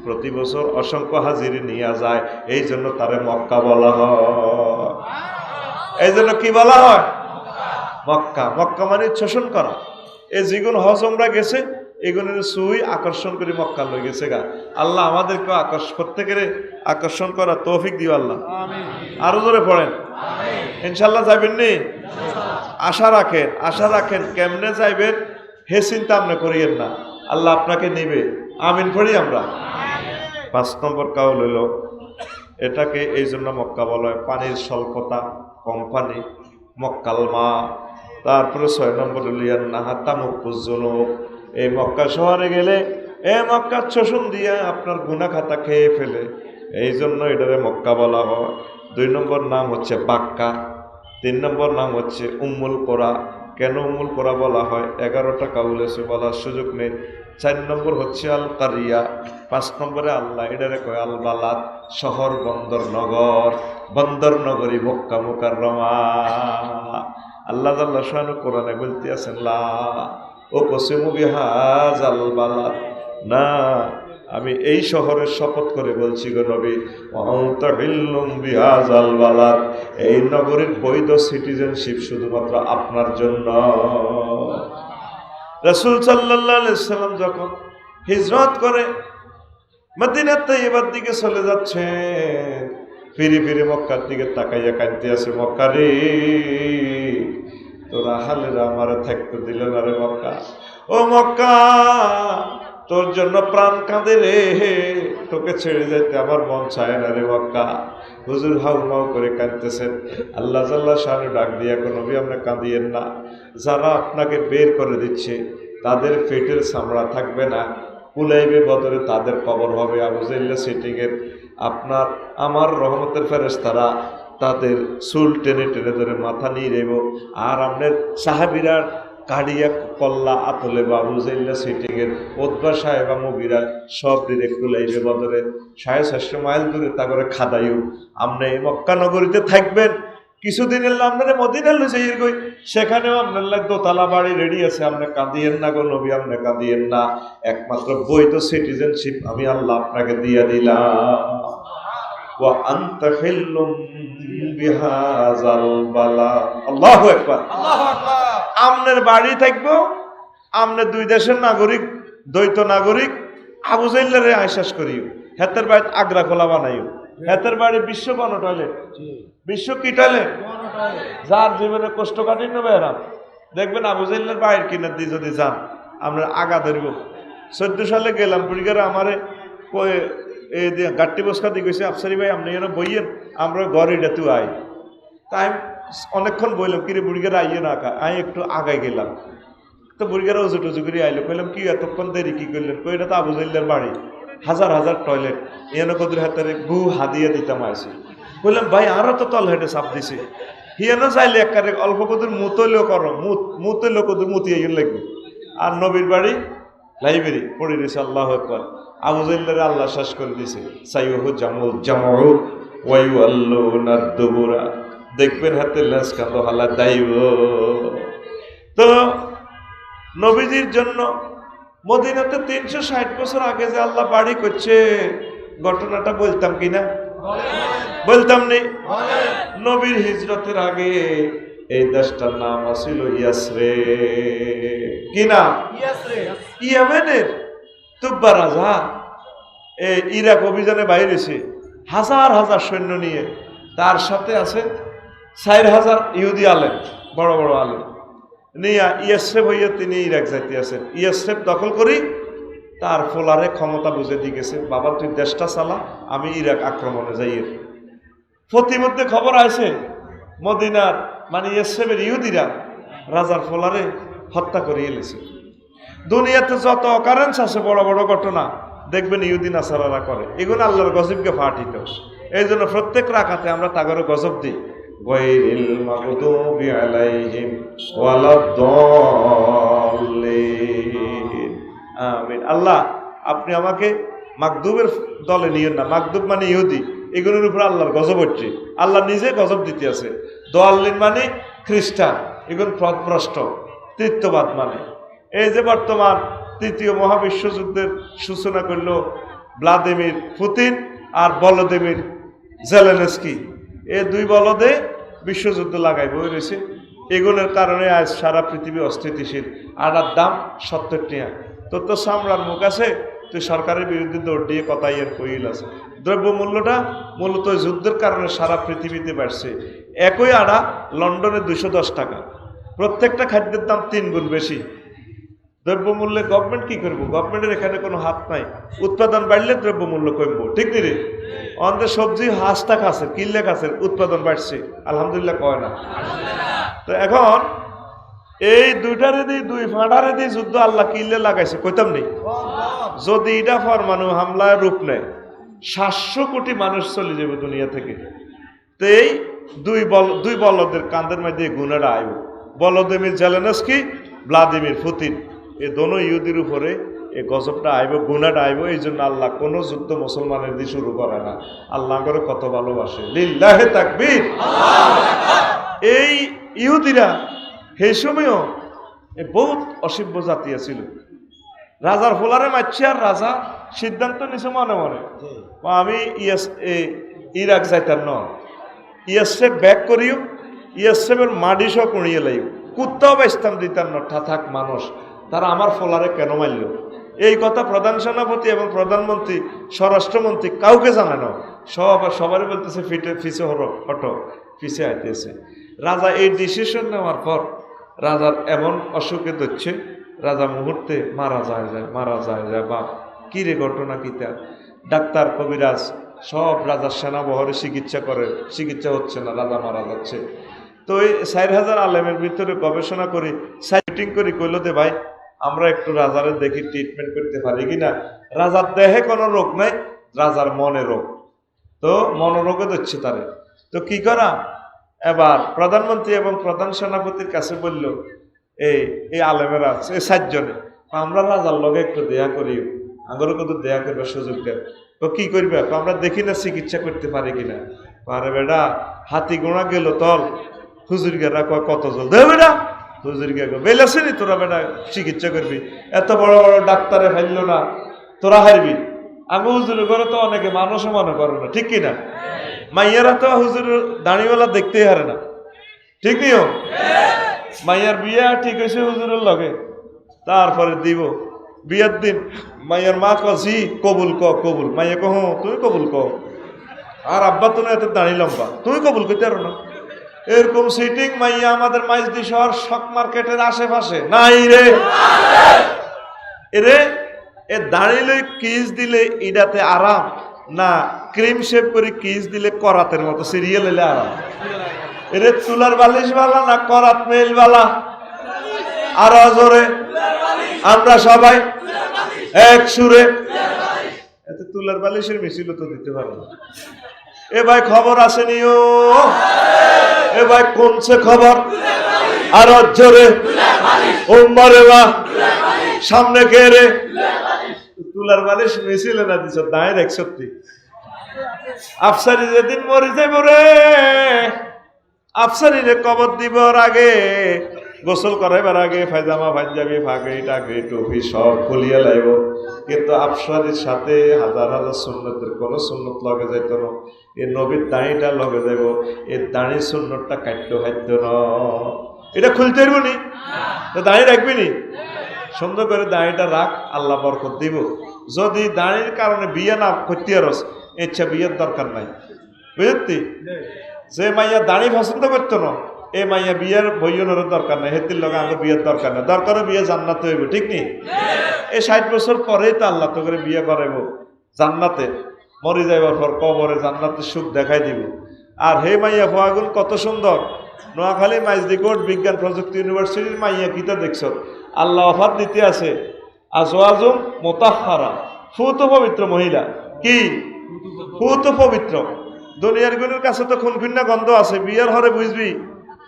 Speaker 1: প্রতি বছর অসংখ্য হাজিরি নিয়ে যায় এই জন্য তারে মক্কা বলা হয় এই জন্য কি বলা হয় মক্কা মানে শোষণ করা এই যেগুলো হজ ওমরা গেছে এগুলোর সুই আকর্ষণ করে মক্কা লই গেছে গা আল্লাহ আমাদেরকে প্রত্যেকের আকর্ষণ করা তৌফিক দিও আল্লাহ আরো জোরে পড়েন ইনশাল্লাহ যাবেন নি আশা রাখেন কেমনে যাইবেন হে চিন্তা আপনি করিয়েন না আল্লাহ আপনাকে নিবে আমিন পড়ি আমরা 5 নম্বর কাউল হইল এটাকে এই জন্য মক্কা বলা হয় পানির স্বল্পতা কম পানি মক্কাল মা তারপরে 6 নম্বর লিয়ান নাহাতামুকুজুনুব এই মক্কা শহরে গেলে মক্কা শোষণ দিয়া আপনার গুনাহ খাতা খেয়ে ফেলে এই জন্য এটারে মক্কা বলা হয় 2 নম্বর নাম হচ্ছে বাক্কা 3 নম্বর নাম হচ্ছে উম্মুল কোরা কেন উম্মুল কোরা বলা হয় 11টা কাউল এসে বলার সুযোগ নেই 4 নম্বর হচ্ছে আল কারিয়া 5 নম্বরে আল্লাহ এটারে কয় আল বালাদ শহর বন্দর নগরী মক্কা মুকাররমা আল্লাহ জাল্লা শানু কোরআনে বলতে আছেন লা ও কসিমু বিহাজাল বালাদ না আমি এই শহরের শপথ করে বলছি গো নবী ওয়ান্তা বিল্লুম বিহাজাল বালাদ এই নগরীর বৈধ সিটিজেনশিপ শুধুমাত্র আপনার জন্য রাসূল সাল্লাল্লাহু আলাইহি সাল্লাম যখন হিজরত করে মদিনা তাইয়্যিবার দিকে চলে যাচ্ছে ফিরে মক্কার দিকে তাকাইয়া কাঁদতে আছে মক্কা রে তোরা হালেরা আমারে থাকতে দিল না রে মক্কা ও মক্কা তোর জন্য প্রাণ কাঁদে রে তোকে ছেড়ে যাইতে আমার মন চায় না রে মক্কা হুজুর হাউমাউ করে কাঁদতেছেন আল্লাহ জাল্লা শানু ডাক দিয়া কোন নবী আপনি কাঁদিয়েন না যারা আপনাকে বের করে দিচ্ছে তাদের পেটের চামড়া থাকবে না কুলাইবে বদরে তাদের কবর হবে আবু জাইল্লা সিটিংয়ের আপনার আমার রহমতের ফেরেশতারা তাদের চুল টেনে ধরে মাথা নিয়ে নেব আর আপনার সাহাবীরা কাড়িয়া কল্লা আতলে বাবু জাইল্লা সিটিংয়ের ওদবা সাহেবা মুগিরা সব ডিরেক্ট কুলাইবে বদরে 450 মাইল দূরে তা করে খাদাইও আপনি এই মক্কা নগরীতে থাকবেন কিছুদিনের আপনারা মদিনা লই যাই গই সেখানেও আপনার দোতলা বাড়ি রেডি আছে আপনি কাঁদিয়েন না গো নবী আপনি কাঁদিয়েন না একমাত্র বৈধ সিটিজেনশিপ আমি আল্লাহ আপনাকে দিয়ে দিলাম ওয়া আনতা হিল্লুম বিহাযাল বালাদ আল্লাহু আকবার আপনার বাড়ি থাকবো আপনি 2 দেশের নাগরিক দ্বৈত নাগরিক আবু জাইল্লারে আশ্বাস করিও হেতের বাড়ি আগ্রা খোলা বানাইও হেতের বাড়ি বিশ্ব গণ টয়লেট বিশ্ব কি টয়লেট যার জীবনে কষ্ট কাটিয়ে নেবে এরা দেখবেন আবু জাইল্লার বাইরের কিনার দিয়ে যদি যান আমরা আগা ধরব 14 সালে গেলাম বুড়িগারে আমারে এই গাট্টি বসকা দিয়ে গেছে আফসারি ভাই আপনি এনে বইয়েন আমরা ঘরে ডেতু আই তাই অনেকক্ষণ বললাম কিরে বুড়িগারে আইয়ে না আই একটু আগায় গেলাম তো বুড়িগারে উজু টুজু করে আইলো কইলাম কি এতক্ষণ দেরি কি করলেন কই এটা তো আবু জাইল্লার বাড়ি হাজার টয়লেট এনে কদুর হাতের গু হাদিয়ে দিতাম আসি বললাম ভাই আরো তো তল হেঁটে চাপ দিছে হিয়ানো চাইলে একারে অল্প কদুর মুতলেও করো মুতলেও কদুর মুতিয়ে লাগবে আর নবীর বাড়ি লাইব্রেরি পড়ে দিয়েছে আল্লাহ আকবার আবু জাইল্লারে আল্লাহ শ্বাস করে দিয়েছে সাইয়ুহু জামউ ওয়াইউআল্লুনা দুবুরা দেখবেন হাতে লেস কাঁদো হালা দাইব তো নবীজির জন্য মদিনাতে 360 বছর আগে যে আল্লাহ বাড়ি করছে ঘটনাটা বলতাম কিনা বলতাম নি নবীর হিজরতের আগে এই দেশটার নাম ছিল ইয়াসরিব। কি নাম? ইয়েমেনের তুব্বা রাজা এই ইরাক অভিযানে বাইরেছে হাজার হাজার সৈন্য নিয়ে, তার সাথে আছে 4000 ইহুদি আলেম, বড় বড় আলেম নিয়া ইয়াসরিব হইয়া তিনি ইরাক যাইতে আছেন। ইয়াসরিব দখল করি তার ফোলারে ক্ষমতা বুঝে দিয়ে গেছে, বাবা তুই দেশটা চালা, আমি ইরাক আক্রমণে যাই। প্রতিমধ্যে খবর আছে মদিনার মানে ইয়াসরিবের ইহুদিরা রাজার ফোলারে হত্যা করে এলেছে। দুনিয়াতে যত অকারেন্স আছে বড় বড় ঘটনা দেখবেন ইহুদি নাসারারা করে, এগুলো আল্লাহর গজবকে ফাটিত। এই জন্য প্রত্যেক রাকাতে আমরা তাগরে গজব দিই, গায়রিল মাগদুবি আলাইহিম ওয়ালাদ-দাল্লিন। আমিন। আল্লাহ আপনি আমাকে মাগদুবের দলে নিয়েন না। মাগদুব মানে ইহুদি, এগুলোর উপর আল্লাহর গজব হচ্ছে, আল্লাহ নিজে গজব দিতে আছে। দাল্লিন মানে খ্রিস্টান, এগুলো পথভ্রষ্ট। তৃতীয়বাদ মানে এই যে বর্তমান তৃতীয় মহাবিশ্বযুদ্ধের সূচনা করল ভ্লাদিমির পুতিন আর ভলোদিমির জেলেনস্কি, এই দুই বলদে বিশ্বযুদ্ধ লাগাই বই রয়েছে। এগুলোর কারণে আজ সারা পৃথিবী অস্থিতিশীল। আটার দাম 70 টাকা। তোর তো সামলার মুখ আছে, তুই সরকারের বিরুদ্ধে দৌড় দিয়ে কথাই এর কইল আছে। দ্রব্য মূল্যটা মূলত যুদ্ধের কারণে সারা পৃথিবীতে বাড়ছে। একই আড়া লন্ডনে 210 টাকা, প্রত্যেকটা খাদ্যের দাম 3 গুণ বেশি। দ্রব্যমূল্যে গভর্নমেন্ট কি করবো? গভর্নমেন্টের এখানে কোনো হাত নাই। উৎপাদন বাড়লে দ্রব্যমূল্য কমবো, ঠিক নি রে? আমাদের সবজি হাঁসটা খাচ্ছে, কিনলে খাচ্ছে, উৎপাদন বাড়ছে, আলহামদুলিল্লাহ কয় না। তো এখন এই দুইটারে দিয়ে দুই ফাঁটারে দিয়ে যুদ্ধ আল্লাহ কিনলে লাগাইছে, কইতাম নেই। যদি এটা পরমাণু হামলায় রূপ নেয় 700 কোটি মানুষ চলে যাবে দুনিয়া থেকে। তো এই দুই বলদের কান্দের মধ্যে গুণাটা আইব। ভলোদিমির জেলেনস্কি, ভ্লাদিমির পুতিন, এই দোনো ইহুদির উপরে এই গজবটা আইব, গুণাটা আইব। এই জন্য আল্লাহ কোনো যুদ্ধ মুসলমানের দিয়ে শুরু করে না। আল্লাহ করে কত ভালোবাসে, লিল্লাহে তাকবীর। এই ইহুদিরা সেই সময়ও বহুত অসভ্য জাতি ছিল। রাজার ফোলারে মারছে, আর রাজা সিদ্ধান্ত নিছে মনে মনে আমি ইরাক যাইতার ন, ইয়াসরিব ব্যাক করিও, ইয়াসরিবের মাটি সহ কুড়িয়ে লাইও, কুত্তাও বেচতাম দিতাম না। থাক মানুষ, তারা আমার ফোলারে কেন মারল? এই কথা প্রধান সেনাপতি এবং প্রধানমন্ত্রী, স্বরাষ্ট্রমন্ত্রী কাউকে জানানো, সবারই বলতেছে ফিসে হটো, ফিসে আইতেছে। রাজা এই ডিসিশন নেওয়ার পর রাজার এমন অসুখে ধরছে, রাজা মুহূর্তে মারা যায়। বাপ কি রে ঘটনা কিতা? ডাক্তার কবিরাজ সব রাজার সেনাবহরে চিকিৎসা হচ্ছে না, রাজা মারা যাচ্ছে। তো এই 4000 আলেমের ভিতরে গবেষণা করি, সাইটিং করি, কইল দে ভাই আমরা একটু রাজারে দেখি ট্রিটমেন্ট করতে পারি কিনা। রাজার দেহে কোনো রোগ নাই, রাজার মনে রোগ। তো মনোরোগে ধরছে তারে। তো কি করা? এবার প্রধানমন্ত্রী এবং প্রধান সেনাপতির কাছে বলল, এই আলেমেরা আছে 7 জনে, আমরা রাজার লগে একটু দেয়া করি, আগরও কত দেয়া করবে সুযোগ দেন। তো কি করবে? আমরা দেখি না চিকিৎসা করতে পারি কিনা। পারে বেটা, হাতি গোড়া গেল তল, হুজুর গেরা কয় কত জল দে বেটা। হুজুর গে বেলাসে নি তোরা বেটা চিকিৎসা করবি, এত বড় বড় ডাক্তারে ফেলল না, তোরা হারবি। আমি হুজুরের ঘরে তো অনেকে মানুষও মনে করে না, ঠিক কিনা? মাইয়ারা তো হুজুর দাঁড়িয়েওয়ালা দেখতেই হারে না, ঠিক নিও? মাইয়ার বিয়া ঠিক হয়েছে হুজুরের লগে, তারপরে দিব বিয়ার দিন মাইয়ার মা কছি কবুল কবুল, মাইয়া কহ তুমি কবুল ক, আর আব্বা তো না এত দাঁড়ি লম্বা, তুমি কবুল করতে পারো না। এরকম সিটিং মাইয়া আমাদের মাইজদি শহর শক মার্কেটের আশেপাশে নাই রে। এরে এ দাঁড়িলে কিস দিলে ইডাতে আরাম না, ক্রিম শেভ করে কিস দিলে করাতের মতো সিরিয়াল এলে আরাম? এরে তুলার বালিশ বালা না করাত মেল বালা? আরো জোরে আমরা সবাই এক সুরে। এত তুলার বালিশের মিছিল তো দিতে পারবো না। এ ভাই খবর আসেনিও, এ ভাই কোনছে খবর? আরো জোরে ও মারে বা সামনে কে রে? তুলার বালিশ মিছিল না দিছ ডাইরেক্ট সত্যি। আফসারি যেদিন মরি যাইব রে, আফসারিরে কবর দিবর আগে গোসল করাইবার আগে পায়জামা পাঞ্জাবি ফাঁকড়ি টাকড়ি টুপি সব খুলিয়া লাইব, কিন্তু আফসারির সাথে হাজার হাজার সুন্নতের কোনো সুন্নত লগে যাইত না। এই নবীর দাঁড়িটা লগে যাইব, এই দাঁড়ির সুন্নতটা কাটতে হাইত না। এটা খুলতে পারবো নি? দাঁড়িয়ে রাখবি নি? সুন্দর করে দাঁড়িটা রাখ, আল্লাহ বরকত দিব। যদি দাঁড়ির কারণে বিয়ে না করতে আরস, ইচ্ছা বিয়ের দরকার নাই, বুঝলি? যে মাইয়া দাঁড়ি পছন্দ করতো না, এই মাইয়া বিয়ের বইয়ের দরকার নাই, হেতির লগে আমাকে বিয়ের দরকার নাই। দরকার বিয়ে জান্নাতে হইব, ঠিক নি? এই 60 বছর পরেই তো আল্লাহ তো করে বিয়ে করাইব জান্নাতে, মরে যাইবার পর কবরে জান্নাতের সুখ দেখাই দিব। আর হে মাইয়া ভয়াগুন কত সুন্দর! নোয়াখালী মাইজদিকোট বিজ্ঞান প্রযুক্তি ইউনিভার্সিটির মাইয়া গীতা দেখছ, আল্লাহ অফার দিতে আছে আজওয়াজুম মুতাহহারা, ফুত পবিত্র মহিলা। কি ফুত পবিত্র? দুনিয়ার গুণের কাছে তো খুনখুন্না গন্ধ আছে, বিয়ের হরে বুঝবি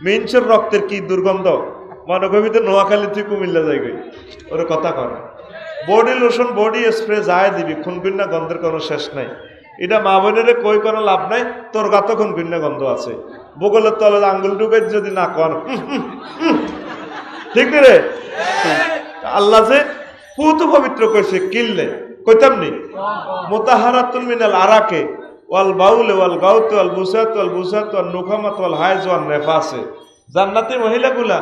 Speaker 1: মিনসের রক্তের কি দুর্গন্ধ। মনে করবি তো নোয়াখালী তুই কুমিল্লা যাইবি, ওর কথা করে। বডি লোশন বডি স্প্রে যায় দিবি, খুনখুন্না গন্ধের কোনো শেষ নাই। এটা মা বোনের কই কোনো লাভ নাই, তোর গাতো খুনখুন্না গন্ধ আছে। বগলের তলে আঙ্গুল ঢুকে যদি না কর, ঠিক রে? আল্লাহ যে পুত পবিত্র কইছে কিনলে কইতাম নি, মুতাহারাতুন মিনাল আরাকে ওয়াল বাউল ওয়াল গাউত ওয়াল বুসাত ওয়াল বুসাত ওয়াল নুখামাত ওয়াল হাইজ ওয়াল নেফাসে। জান্নাতি মহিলাগুলা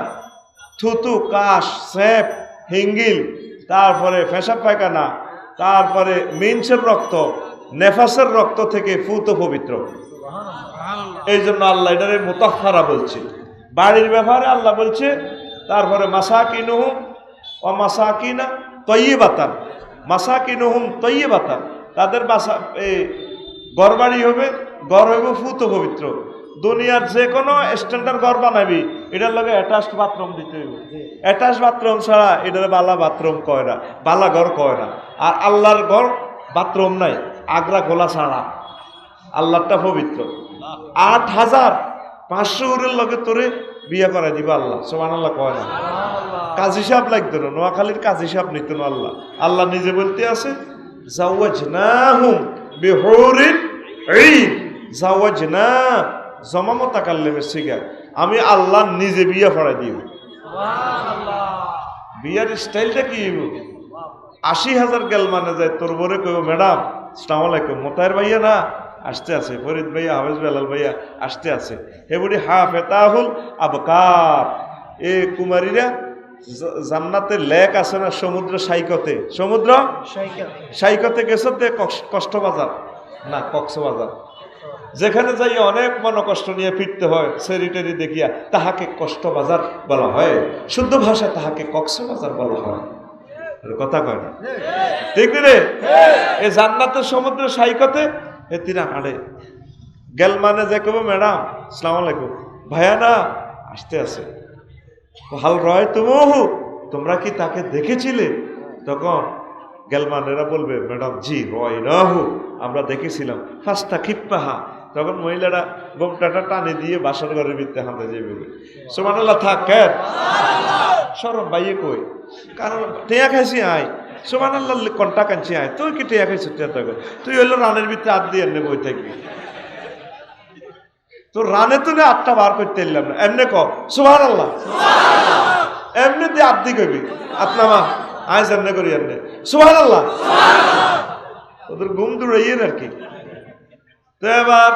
Speaker 1: থুতু, কাশ, সেপ, হিঙ্গিল, তারপরে পেশাব পায়খানা, তারপরে মিনসের রক্ত, নেফাসের রক্ত থেকে ফুত পবিত্র। এই জন্য আল্লাহ এটারে মুতাহহারা বলছে। বাড়ির ব্যাপারে আল্লাহ বলছে, তারপরে মাসাকিনুহুম ওয়া মাসাকিনা তাইয়্যিবাতান, মাসাকিনুহুম তাইয়্যিবাতান, তাদের বাসা ঘর বাড়ি হবে, ঘর হইব ফুত পবিত্র। দুনিয়ার যে কোনো স্ট্যান্ডার্ড ঘর বানাবি, এটার লগে অ্যাটাচড বাথরুম দিতে হইব। অ্যাটাচ বাথরুম ছাড়া এটার বালা বাথরুম কয় না, বালা ঘর কয় না। আর আল্লাহর ঘর বাথরুম নাই, আগ্রা গোলা ছাড়া। আল্লাহটা পবিত্র। 8500 উরের লগে তোরে বিয়ে করাই দিবা আল্লাহ, সুবহানাল্লাহ কয় না? কাজী সাহেব লাগতো না, নোয়াখালীর কাজী সাহেব নিত না আল্লাহ। আল্লাহ নিজে বলতে আছে জাওয়াজনাহুম বিহুরিন ঈন, জাওয়াজনা জমা মুতাকাল্লিমের সিগা, আমি আল্লাহ নিজে বিয়ে করাই দিব। বিয়ার স্টাইলটা কি হইব? 80,000 গেল মানে যায়, তোর বরে কইব ম্যাডাম আসসালামু আলাইকুম, মোতায়ের ভাইয়া না আসতে আছে, ফরিদ ভাইয়া, হাফেজ বেলাল ভাইয়া আসতে আছে, হেবুড়ি হাফেতাহুল আবকার। এ কুমারীরা জান্নাতের লেক আছে না সমুদ্র সাইকতে, সমুদ্র সাইকতে গেছে কষ্টবাজার না কক্সবাজার, যেখানে যাই অনেক মনোকষ্ট নিয়ে ফিরতে হয়, সেরিটেরি দেখিয়া তাহাকে কষ্টবাজার বলা হয়, শুদ্ধ ভাষায় তাহাকে কক্সবাজার বলা হয়। কথা কয় না, ঠিক রে? এই জান্নাতের সমুদ্র সাইকতে এ তিনা হাড়ে গেল মানে যে কব ম্যাডাম আসসালামু আলাইকুম, ভাইয়া না আসতে আছে, হাল রয় তুমহু, তোমরা কি তাকে দেখেছিলে? তখন গেলমানেরা বলবে ম্যাডাম জি রয় নাহু, আমরা দেখেছিলাম। ফাস্তা খিপ্পাহা, তখন মহিলারা গোমটাটা টানে দিয়ে বাসর ঘরের ভিতরে হাতে যাবে। সুবহানাল্লাহ, থাক কেন সরম বাইয়ে কই, কারণ টেয়া খাইছি আয়, সুবহানাল্লাহ কন্টা কানছি আয়, তুই কি টেয়া খাইছি? তুই হইলো রানের ভিতরে হাত দিয়ে এমনি বই থাকবি, তো রানে তুলে আটটা বার করতে এলাম না, এমনি ক সুবহানাল্লাহ, এমনি দিয়ে আট দিয়ে কবি আপনার মা আয় এমনি করি এমনি সুবহানাল্লাহ, ওদের ঘুম দৌড়াইয়ের আর কি। তো এবার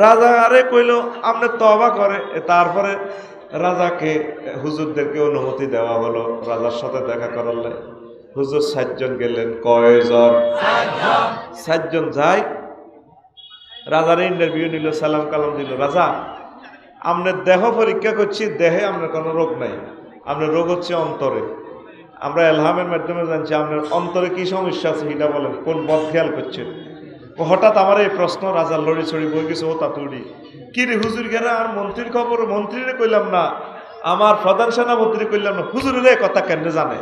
Speaker 1: রাজা আরে কইল আপনি তওবা করে, তারপরে রাজাকে হুজুরদেরকে অনুমতি দেওয়া হলো রাজার সাথে দেখা করার লাই। হুজুর 7 জন গেলেন। কয়জন? 7 জন যায়। রাজার ইন্টারভিউ নিল, সালাম কালাম দিল। রাজা আপনার দেহ পরীক্ষা করছি, দেহে আপনার কোনো রোগ নাই, আপনার রোগ হচ্ছে অন্তরে। আমরা এলহামের মাধ্যমে জানছি আপনার অন্তরে কি সমস্যা আছে সেটা বলেন, কোন বদ খেয়াল করছেন। হঠাৎ আমার এই প্রশ্ন, রাজার লড়ি ছড়ি বই গেছে ও তাতুড়ি, কি রে হুজুর গেরা আর মন্ত্রীর খবর, মন্ত্রীরে কইলাম না, আমার প্রধান সেনামন্ত্রী কইলাম না, হুজুরের কথা কেন জানে?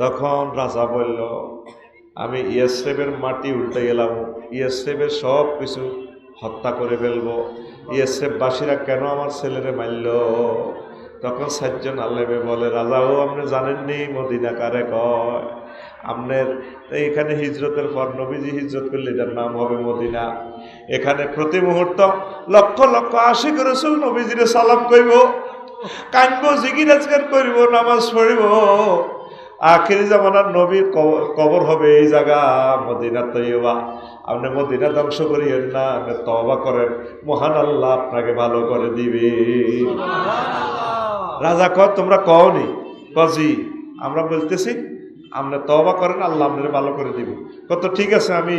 Speaker 1: তখন রাজা বলল আমি ইয়াসরিবের মাটি উল্টে গেলাম, ইয়াসরিবের সব কিছু হত্যা করে ফেলবো, ইয়াসরিববাসীরা কেন আমার ছেলেরে মারল? তখন 7 জন আলেমে বলে রাজা ও আপনি জানেননি মদিনা কারে কয়? আপনার এখানে হিজরতের পর নবীজি হিজরত করলে এটার নাম হবে মদিনা। এখানে প্রতি মুহূর্ত লক্ষ লক্ষ আশিক রাসূল নবীজিরে সালাম কইব, কানব, জিকির আজকার করিব, নামাজ পড়িব। আখিরি জামানার নবীর কবর হবে এই জায়গা মদিনা তৈয়বা। আপনি মদিনা ধ্বংস করিয়েন না, আপনি তওবা করেন, মহান আল্লাহ আপনাকে ভালো করে দিবে। রাজা কয় তোমরা কওনি? কজি আমরা বলতেছি আপনি তওবা করেন, আল্লাহ আপনাকে ভালো করে দিবে। কত ঠিক আছে, আমি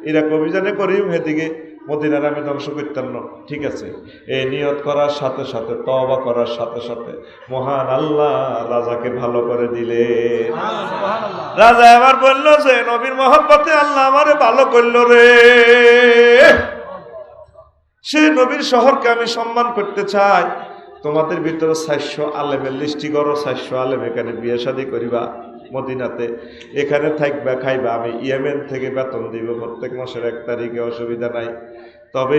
Speaker 1: ইরাক অভিযানে করি, এদিকে মদিনার আমি ধ্বংস করতাম না। ঠিক আছে, এই নিয়ত করার সাথে সাথে, তওবা করার সাথে সাথে মহান আল্লাহ রাজাকে ভালো করে দিলে। রাজা এবার বলল যে নবীর মহব্বতে আল্লাহ আমারে ভালো করলো রে, সে নবীর শহরকে আমি সম্মান করতে চাই। তোমাদের ভিতরে 400 আলেমের লিস্টি করো, 400 আলেম এখানে বিয়ে শাদী করিবা মদিনাতে, এখানে থাকবা, খাইবা। আমি ইয়েমেন থেকে বেতন দিব প্রত্যেক মাসের 1 তারিখে, অসুবিধা নাই। তবে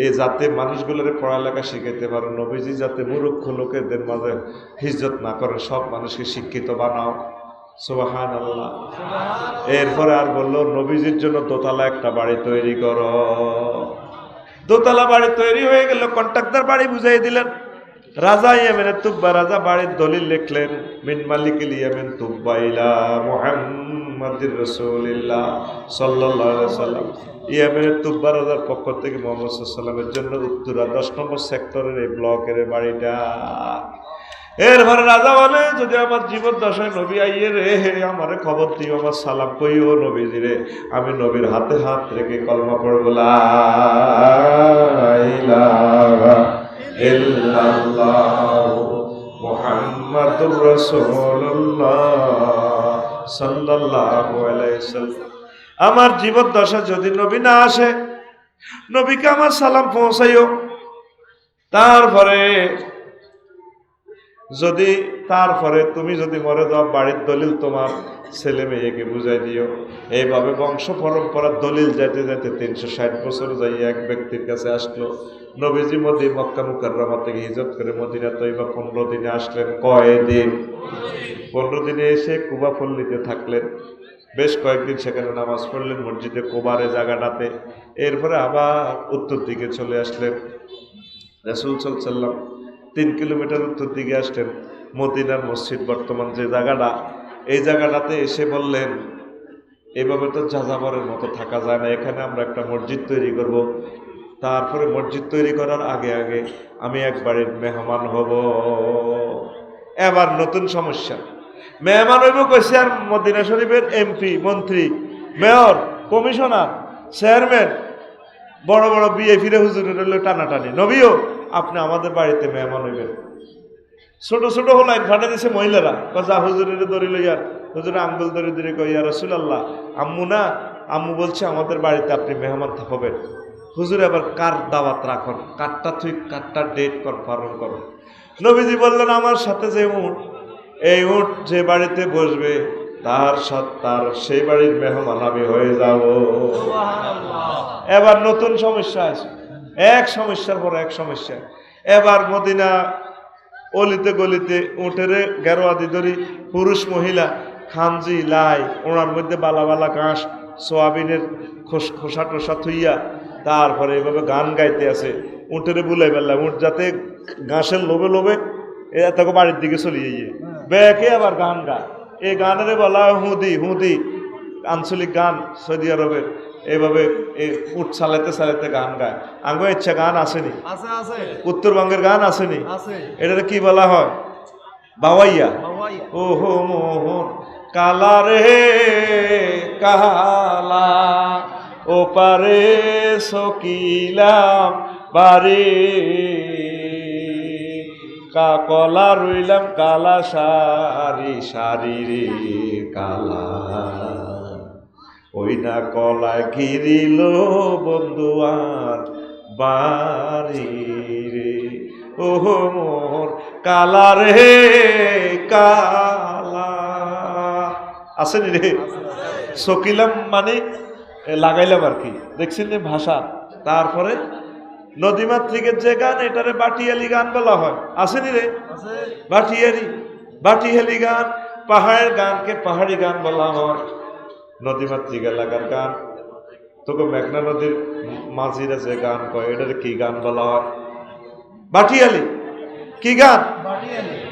Speaker 1: এই যাতে মানুষগুলোর পড়ালেখা শিখাইতে পারো, নবীজি যাতে মূর্খ লোকেদের মাঝে হিজরত না করে, সব মানুষকে শিক্ষিত বানাও। সুবহানাল্লাহ। এরপরে আর বললো নবীজির জন্য দোতলা একটা বাড়ি তৈরি করো। দোতলা বাড়ি তৈরি হয়ে গেল, কন্ট্রাক্টর বাড়ি বুঝাই দিলেন। রাজা ইয়েমেনের তুব্বা রাজা বাড়ির দলিল লিখলেন, মিন মালিকিল ইয়েমেন তুব্বা ইলা মুহাম্মাদির রাসূলিল্লাহ সাল্লাল্লাহু আলাইহি ওয়াসাল্লাম। ইয়েমেনের তুব্বা রাজার পক্ষ থেকে মুহাম্মদ সাল্লাল্লাহু আলাইহি ওয়াসাল্লামের জন্য উত্তরা 10 নম্বর সেক্টরের এই ব্লকের বাড়িটা। এরপরে রাজা বলে যদি আমার জীবন দশায় নবী আইয়ে রে, আমারে খবর দিও, আমার সালাম কইও নবীজি রে, আমি নবীর হাতে হাত রেখে কলমা পড়ব, লা ইলাহা ইল্লাল্লাহু মুহাম্মাদুর রাসূলুল্লাহ সাল্লাল্লাহু আলাইহি ওয়াসাল্লাম। আমার জীবন দশা যদি নবী না আসে, নবীকে আমার সালাম পৌঁছাইও। তারপরে তুমি যদি মরে যাও, বাড়ির দলিল তোমার ছেলে মেয়েকে বুঝাই দিও। এইভাবে বংশ পরম্পরার দলিল যাইতে যাইতে 360 বছর যাই এক ব্যক্তির কাছে আসলো। নবীজি মক্কা মুকাররমা থেকে হিজরত করে মদিনা তৈবা 15 দিনে আসলেন। কয়দিন? 15 দিনে এসে কুবা পল্লীতে থাকলেন। বেশ কয়েকদিন সেখানে নামাজ পড়লেন মসজিদে কুবারে জায়গাটাতে। এরপরে আবার উত্তর দিকে চলে আসলেন। রাসূল সাল্লাল্লাহু আলাইহি ওয়াসাল্লাম 3 কিলোমিটার উত্তর দিকে আসলেন। মদিনার মসজিদ বর্তমান যে জায়গাটা, এই জায়গাটাতে এসে বললেন এভাবে তো যাযাবরের মতো থাকা যায় না, এখানে আমরা একটা মসজিদ তৈরি করব। তারপরে মসজিদ তৈরি করার আগে আগে আমি এক বাড়ির মেহমান হব। এবার নতুন সমস্যা, মেহমান হইব কইছে আর মদিনা শরীফের এমপি, মন্ত্রী, মেয়র, কমিশনার, চেয়ারম্যান, বড় বড় বিএপির হুজুরের হলো টানাটানি। নবীও আপনি আমাদের বাড়িতে মেহমান হইবেন। ছোট ছোট হলাইন ফাটা দিছে মহিলারা, কজা হুজুরের দড়ি লইয়ার, হুজুরে আঙ্গুল দড়ি দড়ি কই ইয়া রাসূলুল্লাহ, আম্মু না, আম্মু বলছে আমাদের বাড়িতে আপনি মেহমান হবেন। হুজুর এবার কার দাওয়াত রাখুন, কারটা ঠিক, কারটা ডেট কনফার্ম করুন। নবীজি বললেন আমার সাথে যে উট, এই উট যে বাড়িতে বসবে তার সেই বাড়ির মেহমান আমি হয়ে যাব। এবার নতুন সমস্যা আছে, এক সমস্যার পর এক সমস্যা। এবার মদিনা অলিতে গলিতে উটের গেরোয়াদি ধরি পুরুষ মহিলা খামজি লাই, ওনার মধ্যে বালা বালা ঘাস, সোয়াবিনের খোসা টোসা থুইয়া তারপরে এইভাবে গান গাইতে আছে। উটেরে বুলাই বেললাম, উঠ যাতে ঘাসের লোভে লোভে তাকে বাড়ির দিকে চলিয়ে গিয়ে ব্যাকে আবার গান গায়। এই গানের বলা হুদি হুদি, আঞ্চলিক গান সৌদি আরবের। এইভাবে উঠ চালাইতে চালাইতে গান গায়। আঙ্গ ইচ্ছা গান আসেনি, উত্তরবঙ্গের গান আসেনি, এটা কি বলা হয়? বাওয়াইয়া। ও হো মোহন কালা রে কালা, ও পারে সকিলাম বারে, কলা রইলাম কালা সারি সারি রে কালা, ওই না কলা ঘিরিল বন্ধুয়ার বাড়ি রে। ও মোর কালা রে কালা, আসেনি রে? সকিলাম মানে লাগাইলাম আর কি, দেখছেন যে ভাষা। তারপরে নদীমাতৃকের যে গান, এটারে বাটিয়ালি গান বলা হয়। আসেনি রে? বাটিয়ালি গান। পাহাড়ের গানকে পাহাড়ি গান বলা হয়, নদীমাতৃক এলাকার গান। তোকে মেঘনা নদীর মাঝিরা যে গান কয় এটার কি গান বলা হয়? বাটিয়ালি। কি গান?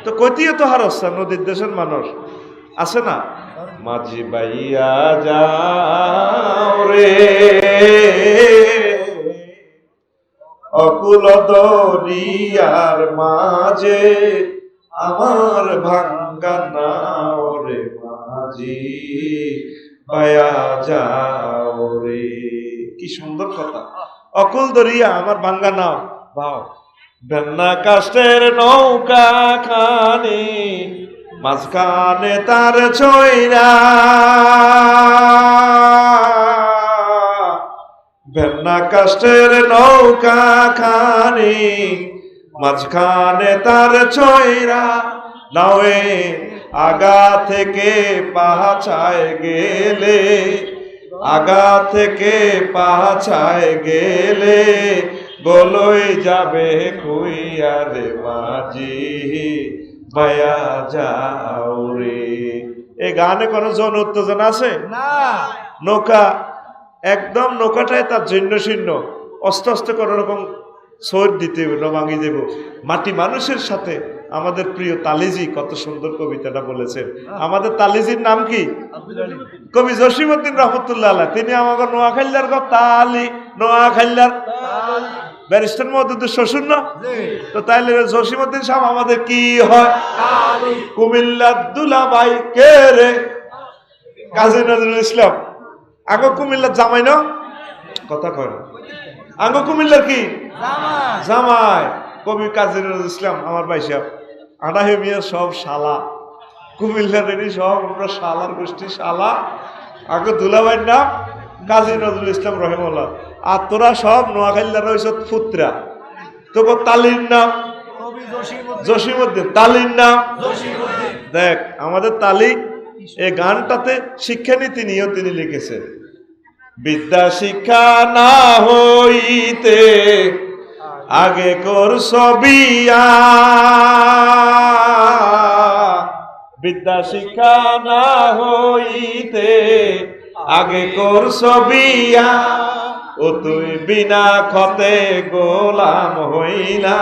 Speaker 1: তো কইতিও তো হারস্তা নদীর দেশের মানুষ আছে না, মাঝি বাইয়া যাও রে অকুল দরিয়ার মাঝে আমার ভাঙ্গা নাও রে মাঝি বাইয়া যাও রে। কি সুন্দর কথা, অকুল দরিয়া আমার ভাঙ্গা নাও বাও, বেন্না কাষ্টের নৌকা খানি মাঝখানে তার ছয়রা, বেন্না কাষ্টের নৌকা খানি মাঝখানে তার ছয়রা, নাওয়ে আগা থেকে পাছায় গেলে, আগা থেকে পাছায় গেলে বলই যাবে খুইয়া রে মাঝি বাইয়া যাও রে। এই গানে কোনো জন উত্তেজনা আছে
Speaker 2: না?
Speaker 1: নৌকা একদম নৌকাটাই তার জন্য শূন্য, অস্তে আস্তে কোনো রকম সর দিতে ভাঙি দেব। মাটি মানুষের সাথে আমাদের প্রিয় তালিজি কত সুন্দর কবিতাটা বলেছেন। আমাদের তালিজির নাম কি? কবি জসিমউদ্দিন রহমতুল্লাহ আলাইহ। তিনি আমাকে নোয়াখাইলার তালি, নোয়াখাইলার ব্যারিস্টার মওদুদের শ্বশুর না? তো তাইলে জসিমউদ্দিন সাহেব আমাদের কি হয়? কুমিল্লার দুলাভাই কে রে? কাজী নজরুল ইসলাম। আগে কুমিল্লার জামাই না? কথা কয় না। আগে কুমিল্লার কি জামাই? কবি কাজী নজরুল ইসলাম আমার ভাই সাহেব। আড়াই মিয়া সব শালা, কুমিল্লার সব আমরা শালার গোষ্ঠী শালা। আগে দুলাভাইয়ের নাম কাজী নজরুল ইসলাম রহিমউল্লাহ। আর তোরা সব নোয়াখালীরা রয়েছ ফুত্রা। তোকে তালির নাম জসিমউদ্দিন, তালির নাম দেখ। আমাদের তালি এই গানটাতে শিক্ষানীতি নিয়েও তিনি লিখেছেন, বিদ্যা শিক্ষা না হইতে আগে করছ বিয়া, বিদ্যা শিক্ষা না হইতে আগে করছ বিয়া, ও তুই বিনা খতে গোলাম হইলা,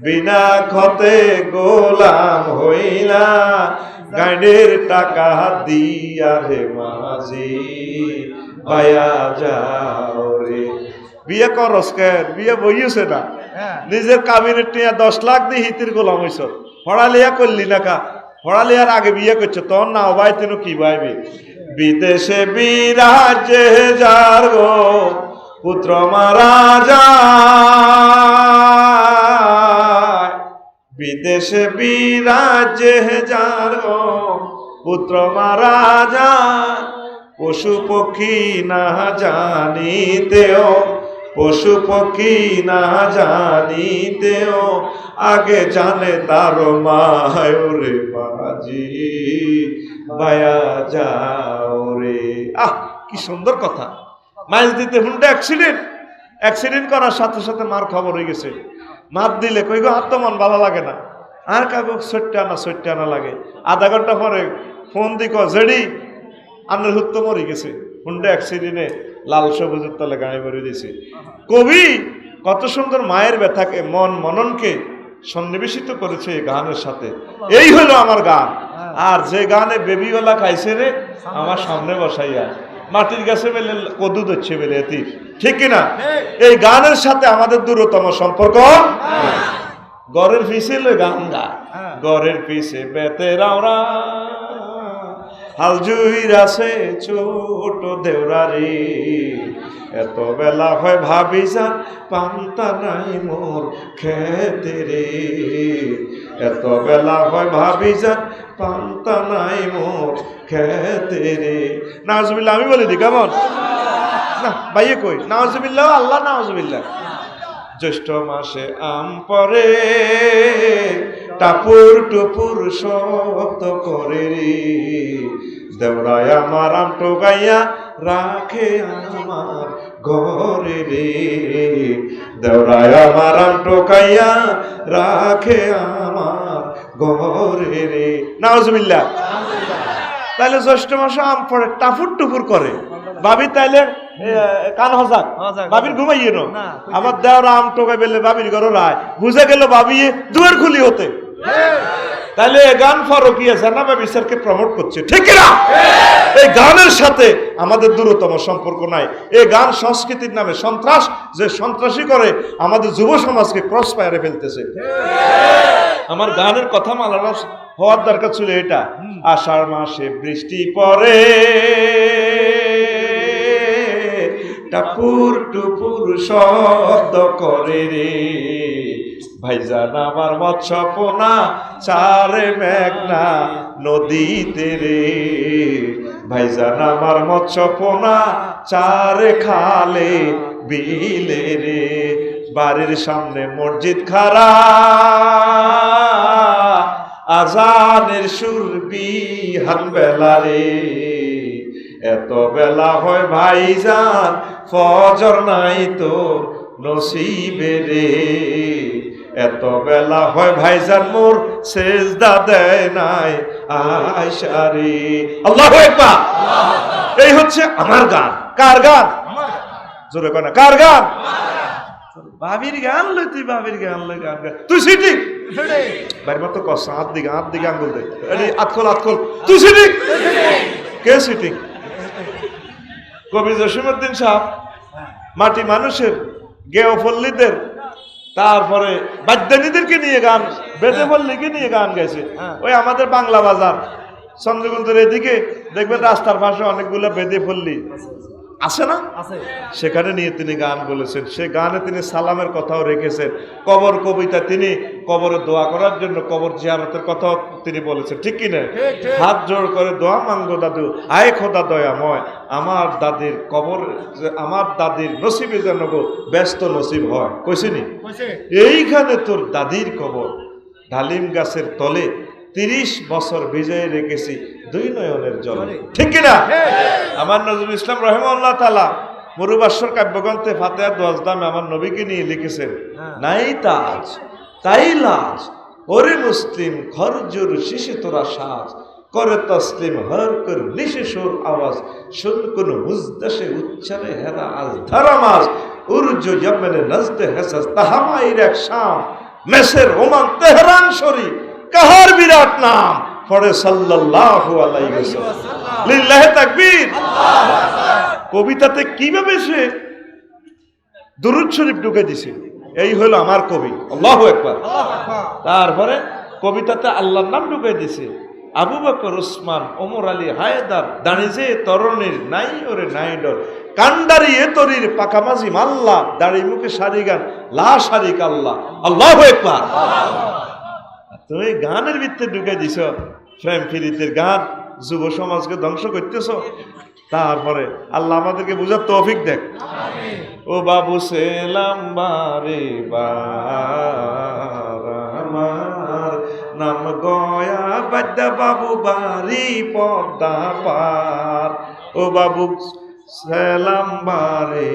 Speaker 1: বিনা খতে গোলাম হইলা, গাইডের টাকা দিয়া রে মাঝি বাইয়া যাও রে। বিয়ে করস কেন? বিয়ে বইছে না, নিজের কাবিনের টিয়া 10 লাখ দিয়ে হিতির গোলাম হইছ। পড়ালিয়া করলি না কা? পড়ালিয়ার আগে বিয়ে করছো তোর না ভাই, তেন কি ভাইবি? বিদেশে বিরাজে যার গো পুত্র মারা যায়, বিদেশে বিরাজে যার গো পুত্র মারা যায়, পশু পক্ষী না জানিতেও, পশু পক্ষী না জানিতেও আগে জানে তার মায়রে বাজি বায়া যাও রে। আহ কি সুন্দর কথা। মাইল দিতে হুন্ডা অ্যাক্সিডেন্ট, অ্যাক্সিডেন্ট করার সাথে সাথে মার খবর হয়ে গেছে। মার দিলে কই গো আর তো মন ভালো লাগে না, আর কাগো 70 আনা লাগে। আধা ঘন্টা পরে ফোন দি কো জেডি আন্নার হুত্ত মরে গেছে হুন্ডা অ্যাক্সিডেন্টে, লাল সবুজের তলে গাড়ি মরে দিয়েছে। কবি কত সুন্দর মায়ের ব্যথাকে মন মননকে সন্নিবেশিত করেছে এই গানের সাথে। এই হলো আমার গান। আর যে গানে বেবিওয়ালা খাইছে রে আমার সামনে বসাইয়া, মাটির গাছে বেলে কদু ধরছে বেলে এতি, ঠিক কিনা? এই গানের সাথে আমাদের দূরতম সম্পর্ক। গরের পিছে লই গান গা, গরের পিছে বেতে রাওরা, হাল জুইর আছে ছোট দেওরারি, এত বেলা হয় ভাবি যা পান্তা নাই মোর খেতে রে, এত বেলা হয় ভাবি যা পান্তা নাই মোর খেতে রে। নাউজুবিল্লাহ আমি বলি দি কেমন না ভাইয়ে কই নাউজুবিল্লাহ, আল্লাহ নাউজুবিল্লাহ। জ্যৈষ্ঠ মাসে আম পরে টাপুর টুপুর শব্দ করে রে, দেওরায় আমার আম টোকাইয়া রাখে আমার ঘরে রে, দেওরায় আমার আম টোকাইয়া রাখে আমার ঘরে রে। নাউজুবিল্লাহ। তাইলে জ্যৈষ্ঠ মাসে আম পড়ে টাফুর টুফুর করে ভাবি তাইলে কান হজাক ভাবির ঘুমাইয়ে নো আমার দেওয়ার আম টোকাই বেলে ভাবির ঘর রায় বুঝে গেল ভাবি দুয়ার খুলি হতে তাহলে এই গান ফারুকিয়া জানাবে বিচারকে প্রমোট করছে ঠিক না এই গানের সাথে আমাদের দূরতম সম্পর্ক নাই এই গান সংস্কৃতির নামে সন্ত্রাস যে সন্ত্রাসী করে আমাদের যুব সমাজকে ক্রস ফায়ারে ফেলতেছে আমার গানের কথা মালানা হওয়ার দরকার ছিল এটা আষাঢ় মাসে বৃষ্টি পড়ে টাপুর টুপুর শব্দ করে রে ভাইজান আমার মৎস্য পোনা চারে মেঘনা নদীতে রে ভাইজান আমার মৎস্য পোনা চারে খালে বিলে রে বাড়ির সামনে মসজিদ খাড়া আজানের সুর বিহান বেলা রে এত বেলা হয় ভাইজান ফজর নাই তো নসিবে রে এত বেলা হয় ভাইজান মোর সেজদা দেয় নাই আয়সা রে আল্লাহু আকবার এই হচ্ছে আমার গান কার গান জোরে কয় না কার গান বাবির গান লই তুই বাবির গান লই গান তুই সিটি বাইর মত কস হাত দিকে আঙ্গুল দে এডি আতখোল তুই সিটি কে সিটি কবি জসিমউদ্দিন সাহেব মাটি মানুষের গেয়ফল্লিদের তারপরে বাদ্যানীদেরকে নিয়ে গান বেদেফল্লিকে নিয়ে গান গেছে ওই আমাদের বাংলা বাজার চন্দ্রগুন্তের এদিকে দেখবেন রাস্তার পাশে অনেকগুলো বেদেফল্লি আছে না সেখানে নিয়ে তিনি গান বলেছেন সে গানে তিনি সালামের কথাও রেখেছেন কবর কবিতা তিনি কবরে দোয়া করার জন্য কবর জিয়ারতের কথাও তিনি বলেছেন ঠিক কিনা হাত জোড় করে দোয়া মাঙ্গো দাদু আয় খোদা দয়াময় আমার দাদির কবর আমার দাদির নসিবে যেন গো ব্যস্ত নসিব হয় কইছিনি এইখানে তোর দাদির কবর ডালিম গাছের তলে 30 বছর বিজয় রেখেছি দুই নয়নের জল ঠিক কিনা আমার নজরুল ইসলাম রহিমাহুল্লাহ তাআলা মরুবাসর কাব্যগ্রন্থে ফাতিহা দোয়াজদামে আমার নবীকে নিয়ে লিখেছেন নাই তাজ তাই লাজ ওরে মুসলিম খরজুর শিশে তোরা সাজ করে তসলিম হর কর নিশিসুর আওয়াজ শুন কোন মুজদাসে উচ্চারে হেরা আজ ধরামাজ উরজু ইয়ামনে নজদে হাসাস তাহামাইর এক শাম মেসের ওমান তেহরান শরী কাহার বিরাট নাম পড়ে সাল্লাল্লাহু আলাইহি ওয়াসাল্লাম লিল্লাহি তাকবীর আল্লাহু আকবার কবিতাতে কিভাবে সে দুরূদ শরীফ ঢুকে দিছে এই হলো আমার কবি আল্লাহু আকবার তারপরে কবিতাতে আল্লাহর নাম ঢুকে দিছে আবু বকর ওসমান ওমর আলী হায়দার দাঁড়িয়ে তরুণীর নাই ওরে নাই ডর কান্ডারি এ তরির পাকামাজি মাল্লা দাড়ি মুখে সারি গান লা শারিক আল্লাহ আল্লাহু আকবার তুমি গানের ভিতরে ঢুকে দিছ প্রেম ফিরিতের গান যুব সমাজকে ধ্বংস করতেছ তারপরে আল্লাহ আমাদেরকে বুঝার তৌফিক দেখ ও বাবু সেলাম বারে আমার নাম গয়া বাদ্যা বাবু বাড়ি পদ্মা পার ও বাবু সেলাম বারে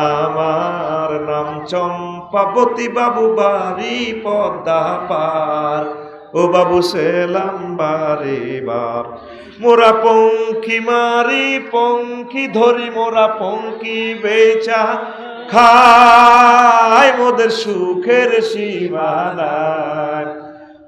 Speaker 1: আমার নাম চম্পাবতী বাবু বাড়ি পদ্মা পার ও বাবু সেলাম বারে মোরা পঙ্খী মারি পঙ্খী ধরি মোরা পঙ্খী বেচা খাই মোদের সুখের সীমানায়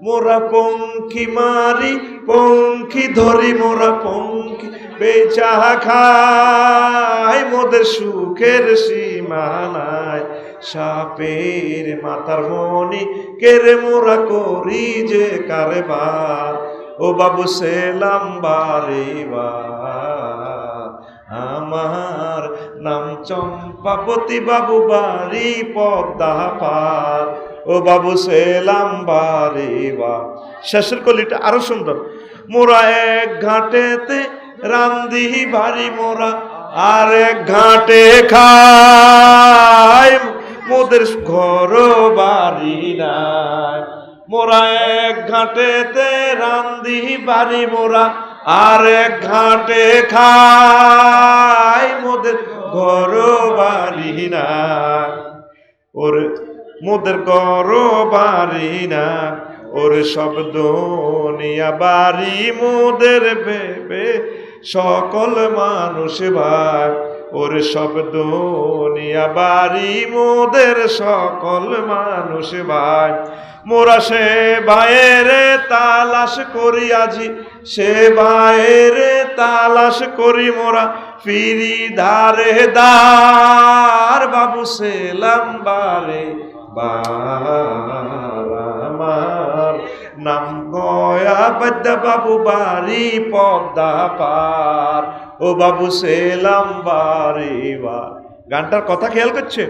Speaker 1: মোরা পঙ্খী মারি পঙ্খী ধরি মোরা পঙ্খী বেচা খাই মোদের সুখের সীমানায় সাপের মাথার মনি কেরে মোরা করি যে কারবার ও বাবু সেলাম বারে আমার নাম চম্পাবতী বাবু বাড়ি পদ্মা পার ও বাবু সেলাম বারে শেষের কলিটা আরো সুন্দর মোরা এক ঘাটেতে রান্দি ভারি মোরা আর এক ঘাটে খাই মোদের ঘর বাড়ি নাই মোরা এক ঘাটেতে রান্দি বাড়ি মোরা আর এক ঘাটে খাই মোদের ঘর বাড়ি নাই ওরে মোদের ঘর বাড়ি না ওরে সব দুনিয়া বাড়ি মোদের ভেবে সকল মানুষ ভাই, ওরে সব দুনিয়া বাড়ি মোদের সকল মানুষ ভাই। মোরা সে ভাইয়েরে তালাশ করি আজি, সে ভাইয়েরে তালাশ করি মোরা ফিরি ধারে দার। বাবু সেলাম বারে বার আমার, নাম গয়া বাদ্যা বাবু বাড়ি পদ্মা পার। ও বাবু সেলাম বারে বার। গানটার কথা খেয়াল করছে?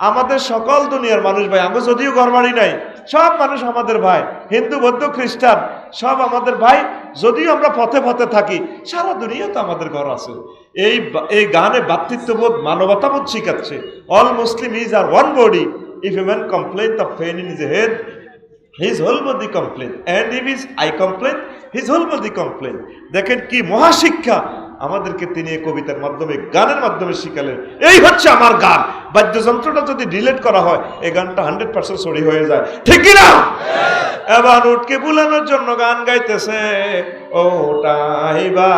Speaker 1: আমাদের সকল দুনিয়ার মানুষ ভাই, আমরা যদিও ঘর বাড়ি নাই, সব মানুষ আমাদের ভাই, হিন্দু বৌদ্ধ খ্রিস্টান সব আমাদের ভাই, যদিও আমরা পথে পথে থাকি, সারা দুনিয়া তো আমাদের ঘর আছে। এই গানে ভ্রাতৃত্ববোধ, মানবতাবোধ শিখাচ্ছে। All Muslim is are one body, if a man complain of pain in his head, his whole body complain, and if is I complain, his whole body complain. দেখেন কি মহাশিক্ষা আমাদেরকে তিনি এই কবিতার মাধ্যমে, গানের মাধ্যমে শিখালেন। এই হচ্ছে আমার গান। বাদ্যযন্ত্রটা যদি ডিলিট করা হয়, এই গানটা 100% সরি হয়ে যায়, ঠিক কিনা? এবার উঠকে বুলানোর জন্য গান গাইতেছে, ওটা আইবা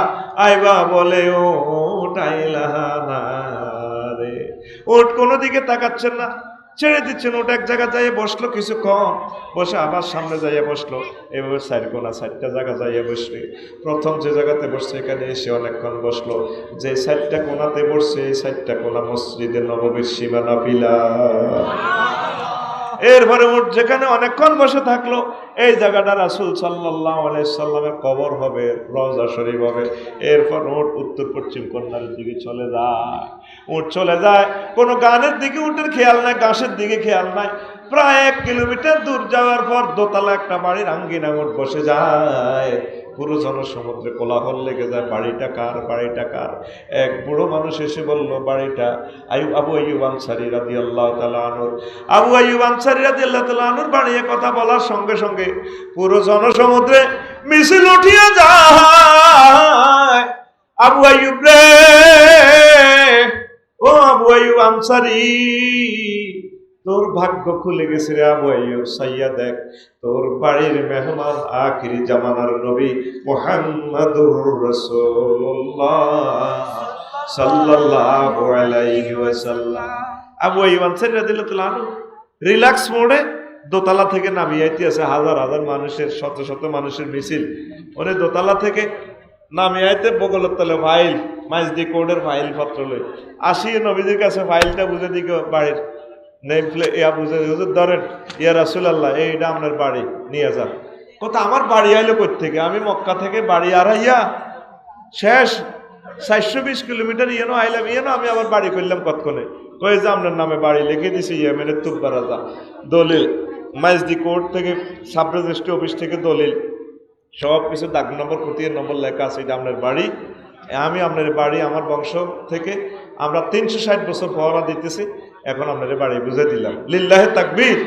Speaker 1: আইবা বলে ওটাইলা না রে। ওট কোনো দিকে তাকাচ্ছেন না, ছেড়ে দিচ্ছেন। ওটা এক জায়গায় যাইয়ে বসলো কিছুক্ষণ, বসে আবার সামনে যাইয়া বসলো। এভাবে চারটা জায়গা যাইয়া বসলে, প্রথম যে জায়গাতে বসছে এখানে এসে অনেকক্ষণ বসলো। যে চারটা কোনাতে বসছে, এই চারটা কোনা মসজিদে নববীর সীমানা পিলা। এরপরে ওট যেখানে অনেকক্ষণ বসে থাকলো, এই জায়গাটা রাসূল সাল্লাল্লাহু আলাইহি সাল্লামের কবর হবে, রওজা শরীফ হবে। এরপর ওট উত্তর পশ্চিম কর্নার দিকে চলে যায়। উট চলে যায়, কোনো গানের দিকে উটের খেয়াল নাই, ঘাসের দিকে খেয়াল নাই। প্রায় 1 কিলোমিটার দূর যাওয়ার পর দোতলা একটা বাড়ির আঙ্গিনা উট বসে যায়। পুরো জনসমুদ্রে কোলাহল লেগে যায়, বাড়িটা কার, বাড়িটা কার। এক বুড়ো মানুষ এসে বলল, বাড়িটা আবু আইয়ুব আনসারী রাদিয়াল্লাহু তাআলা আনহু। আবু আইয়ুব আনসারী রাদিয়াল্লাহু তাআলা আনহুর বাড়ি। কথা বলার সঙ্গে সঙ্গে পুরো জনসমুদ্রে মিছিল উঠিয়া যায়, আবু আইয়ুব রে, ও আবু আইয়ুব আনসারী, তোর ভাগ্য খুলে গেছে রে আবু আইয়ুব। সাইয়া দেখ, তোর বাড়ির মেহমান আখিরি জামানার নবী মুহাম্মাদুর রাসূলুল্লাহ সাল্লাল্লাহু আলাইহি ওয়াসাল্লাম। আবু আইয়ুব আনসারী রাদিয়াল্লাহু তাআলা আনহু রিল্যাক্স মোডে দোতলা থেকে নামিয়ে আইতে আছে। হাজার হাজার মানুষের, শত শত মানুষের মিছিল। উনি দোতলা থেকে নামিয়ে আইতে বগলের তলে ফাইল, মাইজ দি কোডের ফাইল পত্র লই আসিয়ে নবীদের কাছে ফাইলটা বুঝে দিকে বাড়ির নেম প্লেট ইয়া বুঝে, হুজুর ধরেন, ইয়া রাসূলুল্লাহ, এইটা আপনার বাড়ি, নিয়ে যান। কথা আমার বাড়ি আইলো কই থেকে? আমি মক্কা থেকে বাড়ি আড়াইয়া শেষ 420 কিলোমিটার ইয়েনো আইলাম, ইয়েনো আমি আবার বাড়ি করলাম কতক্ষণে। কই যে আপনার নামে বাড়ি লিখে দিছি ইয়েমেনের তুব্বা রাজা। দলিল মাইজদি কোর্ট থেকে, সাব রেজিস্ট্রি অফিস থেকে দলিল, সব কিছু দাগ নম্বর, প্রতীকের নম্বর লেখা আছে, এটা আপনার বাড়ি। আমি আপনার বাড়ি, আমার বংশ থেকে আমরা 360 বছর পহরা দিতেছি, এখন আপনার বাড়ি বুঝে দিলাম। লিল্লাহে তাকবীর।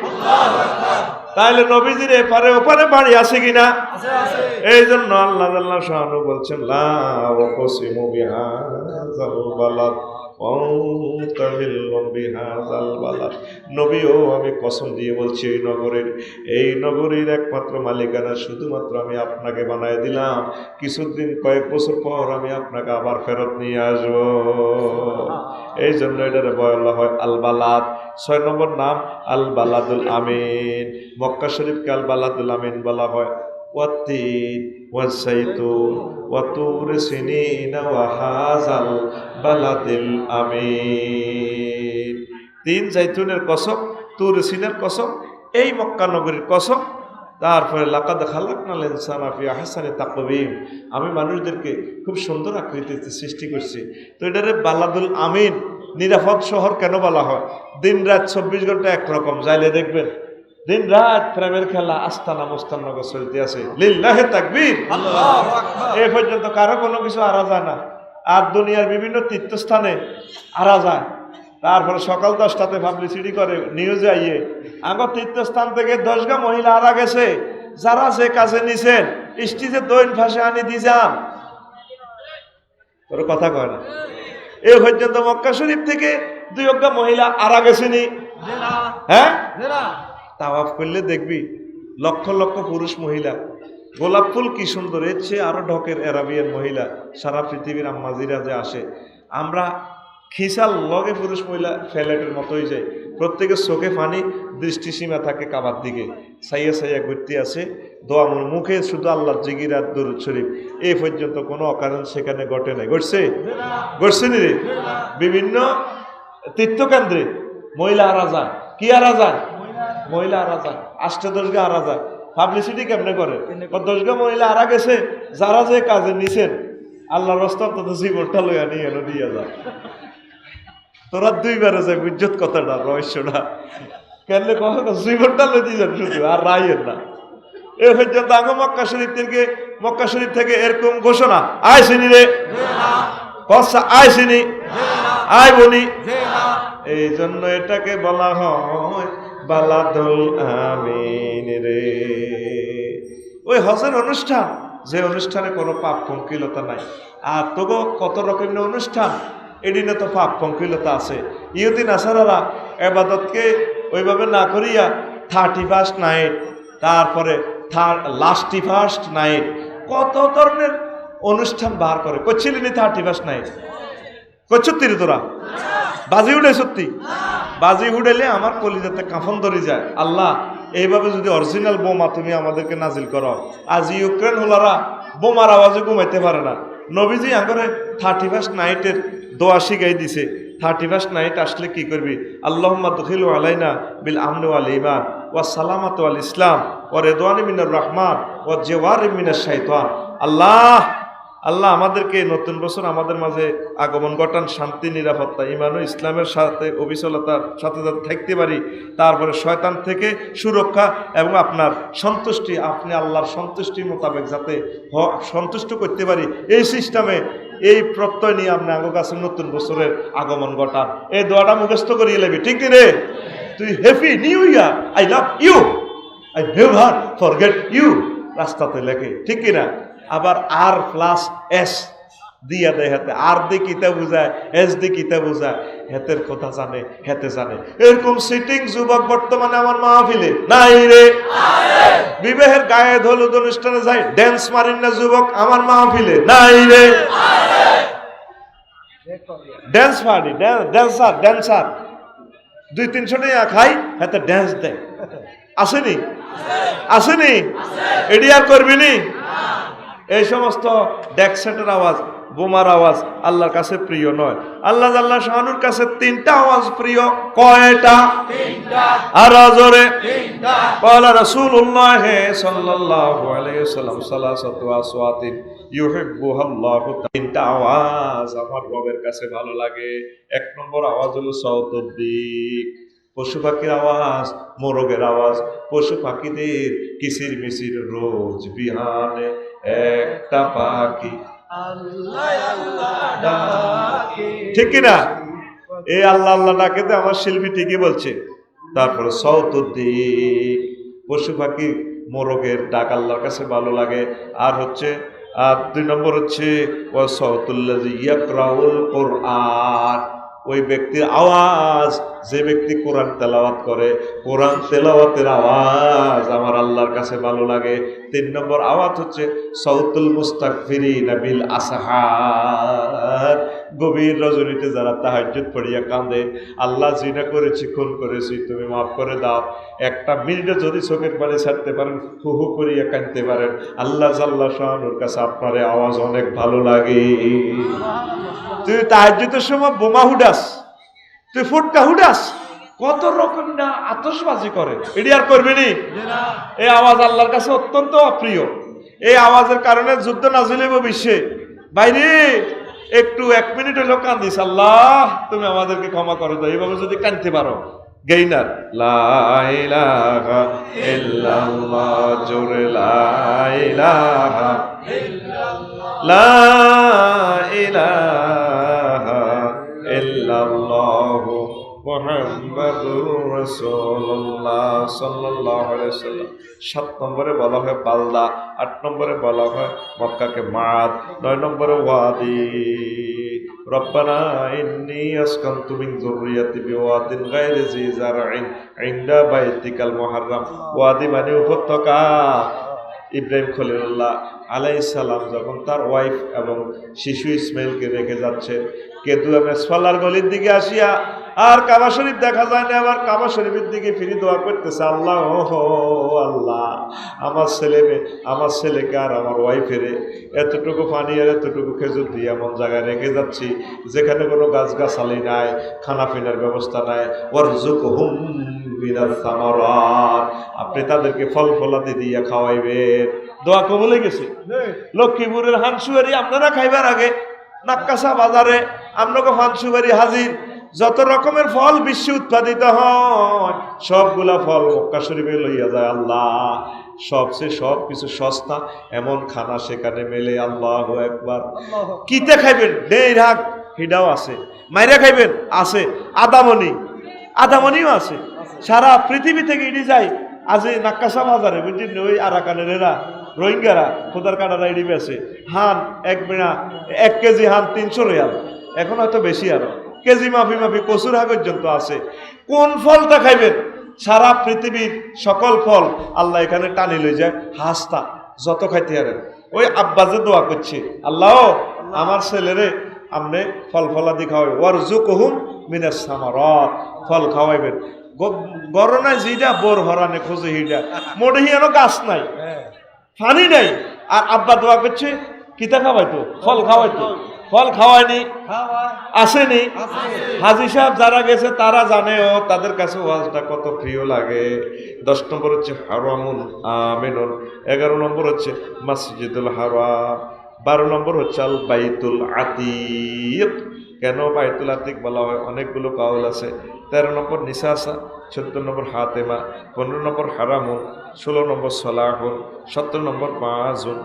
Speaker 1: তাইলে নবীজির এপারে ওপারে বাড়ি আছে কিনা? এই জন্য আল্লাহ আল্লাহ শানু বলছেন, লা উকসিমু বিহাযাল বালাদ ওয়া তাহিল্লু বিহাযাল বালাদ। নবীও আমি কসম দিয়ে বলছি, এই নগরীর একমাত্র মালিকানা শুধুমাত্র আমি আপনাকে বানায় দিলাম। কিছুদিন, কয়েক বছর পর আমি আপনাকে আবার ফেরত নিয়ে আসবো। এই জন্য এটারে বলা হয় আল বালাদ। 6 নম্বর নাম আল বালাদুল আমিন। মক্কা শরীফকে আল বালাদুল আমিন বলা হয়। ওয়াত্তিন ওয়াসাইতুন ওয়া তুর সিনিন ওয়া হাযাল বালাদিল আমিন। 3 জাইতুনের কসম, তুর সিনের কসম, এই মক্কা নগরীর কসম। তারপরে লাকাদ খালাকনাল ইনসানা ফি আহসানি তাকওয়িম, আমি মানুষদেরকে খুব সুন্দর আকৃতিতে সৃষ্টি করছি। তো এটারে বালাদুল আমিন, নিরাপদ শহর কেন বলা হয়? দিন রাত 24 ঘন্টা একরকম, যাইলে দেখবেন দিন রাত প্রেমের খেলা আস্তানা মোস্তানগর চলতে আছে। লিল্লাহে তাকবীর, আল্লাহু আকবার। এই পর্যন্ত কারো কোনো কিছু আরা যায় না। আর দুনিয়ার বিভিন্ন তীর্থস্থানে আরা যায়। তারপরে সকাল 10টাতে পাবলিসিটি করে নিউজে আইয়ে, আগর তীর্থস্থান থেকে 10 গা মহিলা আরা গেছে, যারা যে কাজে নিছেন স্টিজে দৈন ফাঁসে আনি দিয়ে যান। তোর কথা কয় না। এই পর্যন্ত মক্কা শরীফ থেকে 2 গা মহিলা আরা গেছেনি। হ্যাঁ, তাওয়াফ করলে দেখবি লক্ষ লক্ষ পুরুষ মহিলা, গোলাপ ফুল কি সুন্দর, এর চেয়ে আরো ঢকের আরাবিয়ান মহিলা সারা পৃথিবীর আম্মাজিরা যে আসে, আমরা খিসাল লগে পুরুষ মহিলা ফ্যালেটের মতোই যাই, প্রত্যেকের চোখে পানি, দৃষ্টিসীমা থাকে কাবার দিকে, সাইয়া সাইয়া ঘুরতে আছে, দোয়া মুখে শুধু আল্লাহর জিকির আর দরুদ শরীফ, এই পর্যন্ত কোনো অকারণ সেখানে ঘটে নাই। ঘটছে নি রে? বিভিন্ন তীর্থকেন্দ্রে মহিলা হারা যায়, কি হারা যায়? মহিলা হারা যায়, 8-10 হারা যায়। পাবলিসিটি কেমনে করে? 10 মহিলা হারা গেছে, যারা যে কাজে নিছেন আল্লাহর রাস্তায় তো জীবনটা লইয়া নিয়ে এলো দিয়ে যায়। তোরা 2বারে যায় বুঝত কথাটা, রহস্যটা কেন কখনো জীবনটা লই দিয়ে যান শুধু, আর রাইয়ের না। এ পর্যন্ত আগে মক্কা শরীফ থেকে এরকম ঘোষণা, আয় চিনি রে, আয় চিনি, আয় বনি। এই জন্য এটাকে বলা হয় বালাদুল আমিন রে। ওই হজের অনুষ্ঠান, যে অনুষ্ঠানে কোনো পাপ পঙ্কিলতা নাই। আর তবু কত রকমের অনুষ্ঠান, এদিনে তো পাপ পঙ্কিলতা আছে। ইহুদি নাসারারা এবাদতকে ওইভাবে না করিয়া 31st নাইট, তারপরে লাস্ট ফার্স্ট নাইট, কত ধরনের অনুষ্ঠান বার করে। করছিলেন 31st নাইট? করছতি রে তোরা? বাজি উঠে সত্যি? বাজি উঠেলে আমার কলিজাতে কাফন ধরে যায়। আল্লাহ, এইভাবে যদি অরিজিনাল বোমা তুমি আমাদেরকে নাজিল করো। আজ ইউক্রেন হলারা বোমার আওয়াজে ঘুমাইতে পারে না। নবীজি আগে 31st নাইটের দোয়া শিখাই দিছে। 31st নাইট আসলে কি করবি? আল্লাহুম্মা দুখিলু আলাইনা বিল আমনি ওয়াল ঈমান ওয়া সালামাতু ওয়াল ইসলাম ওয়া রিদওয়ানি মিনার রহমান ওয়া জিওয়ারি মিনাশ শাইতান। আল্লাহ আমাদেরকে নতুন বছর আমাদের মাঝে আগমন ঘটান, শান্তি, নিরাপত্তা, ঈমান ও ইসলামের সাথে অবিচলতার সাথে যাতে থাকতে পারি, তারপরে শয়তান থেকে সুরক্ষা এবং আপনার সন্তুষ্টি, আপনি আল্লাহর সন্তুষ্টির মোতাবেক যাতে সন্তুষ্ট করতে পারি, এই সিস্টেমে এই প্রত্যয় নিয়ে আপনি আগো কাছে নতুন বছরের আগমন ঘটান। এই দোয়াটা মুখস্থ করিয়ে লেবি, ঠিক রে? তুই happy new year, I love you, I never forget you রাস্তাতে লেখে, ঠিক কিনা? আবার R+S দিয়া দেয় হাতে, আর দিয়ে কিতা বুঝায়, এস দিয়ে কিতা বুঝায়, হেতের কথা জানে, হেতে জানে। এরকম সিটিং যুবক বর্তমানে আমার মাহফিলে নাই রে। বিবাহের গায়ে হলুদ অনুষ্ঠানে যাই, ড্যান্স মারিন না যুবক আমার মাহফিলে নাই রে। ড্যান্স পার্টি, ড্যান্সার 200-300 টাকা খাই, হাতে ড্যান্স দেয়। আসেনি? এডি আর করবি নি? এই সমস্ত ডেকসেটের আওয়াজ, বোমার আওয়াজ আল্লাহর কাছে প্রিয় নয়। আল্লাহ জাল্লা শানুর কাছে 3টা আওয়াজ প্রিয়। কয়টা? 3টা। আর জোরে ক্বালা রাসূলুল্লাহ সাল্লাল্লাহু আলাইহি ওয়াসাল্লাম সালাসাতু আসওয়াতিন ইউহিব্বুহাল্লাহু। 3টা আওয়াজ আমার রবের কাছে ভালো লাগে। 1 নম্বর আওয়াজ হলো সাউতুদ্দিক, পশু পাখির আওয়াজ, মোরগের আওয়াজ। পশু পাখিদের কিচির মিচির, রোজ বিহানে একটা পাখি আল্লাহ আল্লাহ ডাকে, ঠিক কিনা? এই আল্লাহ আল্লাহ ডাকে তো আমার শিল্পী ঠিকই বলছে। তারপরে সাউতুদ্দিক, পশু পাখি মোরগের ডাক আল্লাহর কাছে ভালো লাগে। আর 2 নম্বর হচ্ছে ওয়া সাউতুল্লাযী ইয়াকরাউল কুরআন, ওই ব্যক্তির আওয়াজ, যে ব্যক্তি কোরআন তেলাওয়াত করে, কোরআন তেলাওয়াতের আওয়াজ আমার আল্লাহর কাছে ভালো লাগে। 3 নম্বর আওয়াজ হচ্ছে সাউতুল মুস্তাগফিরিনা বিল আসহার, গভীর রজনীতে যারা তাহাজ্জুদ পড়িয়া কাঁদে, আল্লাহ জিনা করেছি, খুন করেছি, তুমি মাফ করে দাও। 1 মিনিটে যদি চোখের পানি ছাড়তে পারেন, হু হু করিয়া কাঁদতে পারেন, আল্লাহ জাল্লা শানুর কাছে আপনার আওয়াজ অনেক ভালো লাগে। তুই তাহাজ্জুদের সময় বোমা হুডাস, তুই ফুটকা হুডাস, কত রকম না আতশবাজি করে, এটি আর করবি নি? এই আওয়াজ আল্লাহর কাছে অত্যন্ত অপ্রিয়। এই আওয়াজের কারণে যুদ্ধ নাজিল হইব বিশ্বে। বাইরে একটু 1 মিনিট হইলো কান্দিস, আল্লাহ তুমি আমাদেরকে ক্ষমা করে দাও, এইভাবে যদি কাঁদতে পারো। গেইনার লা ইলাহা ইল্লাল্লাহ, জোরে লা ইলাহা ইল্লাল্লাহ, লা ইলাহা ইল্লাল্লাহ মুহাম্মাদুর রাসূলুল্লাহ সাল্লাল্লাহু আলাইহি ওয়াসাল্লাম। 7 নম্বরে বলা হয় বালদা, 8 নম্বরে বলা হয় মক্কাকে মাদ, 9 নম্বরে ওয়াদি। রব্বানা ইন্নী আসকানতু মিন যুররিয়াতি বিওয়াদিন গায়রি জি জারইন ইনদা বাইতিকাল মুহাররাম ওয়াদি মানে উপত্যকা। ইব্রাহিম খলিলুল্লাহ আলাইহিস সালাম যখন তার ওয়াইফ এবং শিশু ইসমাইলকে রেখে যাচ্ছেন, কেদুয়া মেসফাল্লার গলির দিকে আসিয়া আর কাবা শরীফ দেখা যায় না, আবার কাবা শরীফের দিকে ফিরে দোয়া করতেছে, আল্লাহ ওহো আল্লাহ, আমার ছেলেকে আর আমার ওয়াইফেরে এতটুকু পানি আর এতটুকু খেজুর দিয়ে এমন জায়গায় রেখে যাচ্ছি যেখানে কোনো গাছগাছালি নাই, খানা পিনার ব্যবস্থা নাই। ওয়ারযুকহুম মিনাস সামারাত, আপনি তাদেরকে ফল ফলাদি দিয়ে খাওয়াইবেন। দোয়া কবুল হয়ে গেছে। লক্ষ্মীপুরের হানসুয়ারি আপনারা খাইবার আগে নাক্কাসা বাজারে আপনাকে হানসুয়ারি হাজির, যত রকমের ফল বিশ্বে উৎপাদিত হয় সবগুলা ফল মক্কা শরীফে লইয়া যায় আল্লাহ। সবচেয়ে সব কিছু সস্তা এমন খানা সেখানে মেলে। আল্লাহু আকবার। কিতে খাইবেন? দেই রাগ হিডাও আছে, মাইরা খাইবেন আছে, আদামনিও আছে। সারা পৃথিবী থেকে ইডি যায় আজ এই নাক্কাসা বাজারে, বুঝলেন ওই আরাকানের এরা রোহিঙ্গারা খোদার কাটারা ইডি বেছে হান এক বিনা 1 কেজি হান 300 রিয়াল, এখন হয়তো বেশি আরো, কেজি মাফি কচুর হা পর্যন্ত আছে। কোন ফলটা খাইবেন? সারা পৃথিবীর সকল ফল আল্লাহ এখানে টানি লই যায়। হাস্তা যত খাইতে পারেন। ওই আব্বাজে দোয়া করছে, আল্লাহ আমার ছেলেরে আপনি ফল ফলাদি খাওয়াই, ওয়ারযুকহুম মিনাস সামারাত, ফল খাওয়াইবেন। গরনায় যেটা বোর হরানে খোঁজে হিটা মোটে হিয়ানো গাছ নাই, পানি নাই, আর আব্বা দোয়া করছে কিতা খাওয়াইতো? ফল খাওয়াইতো। ফল খাওয়ায়নি, আসেনি। হাজি সাহেব যারা গেছে তারা জানে ও তাদের কাছে ওয়াজটা কত প্রিয় লাগে। 10 নম্বর হচ্ছে হারামুন আমিনুন, 11 নম্বর হচ্ছে মসজিদুল হারাম, 12 নম্বর হচ্ছে আল বাইতুল আতিক। কেন বাইতুল আতিক বলা হয়? অনেকগুলো কাউল আছে। 13 নম্বর নিসাসা, 14 নম্বর হাতেমা, 15 নম্বর হারামুন, 16 নম্বর সলাহুন, 17 নম্বর বাজুন,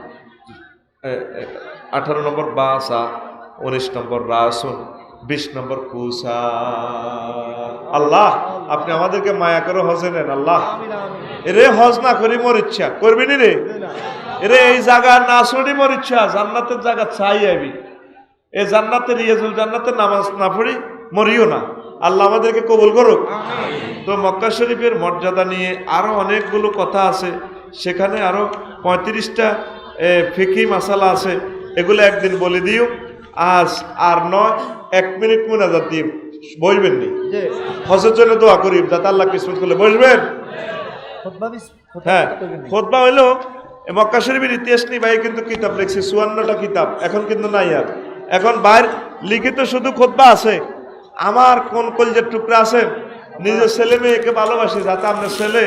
Speaker 1: 18 নম্বর বাসা, 19 নম্বর রাসুন, 20 নম্বর কুসা। আল্লাহ আপনি আমাদেরকে মায়া করে হজে নেন আল্লাহ। এরে হজ না করি মোর ইচ্ছা করবিনি রে, এরে এই জায়গা না শুনি মোর ইচ্ছা, জান্নাতের জায়গা চাই আবি, এই জান্নাতের রিয়াজুল জান্নাতের নামাজ না পড়ি মরিও না। আল্লাহ আমাদেরকে কবুল করুক। তো মক্কা শরীফের মর্যাদা নিয়ে আরো অনেকগুলো কথা আছে, সেখানে আরো 35টা ফিকি মাসালা আছে, এগুলো একদিন বলে দিও। আজ আর নয়, 1 মিনিট মুনাজাত দিও, বসবেন নি, হজের জন্য দোয়া করি যাতে আল্লাহ কিসমত করলে বসবেন। হ্যাঁ, খুতবা হইলো মক্কা শরীফের ইতিহাস নিয়ে ভাই কিন্তু কিতাব লিখছি, 54টা কিতাব, এখন কিন্তু নাই আর। এখন বাইর লিখিত শুধু খুতবা আছে। আমার কোন কলজের টুকরা আছে, নিজের ছেলে মেয়েকে ভালোবাসি যাতে আপনার ছেলে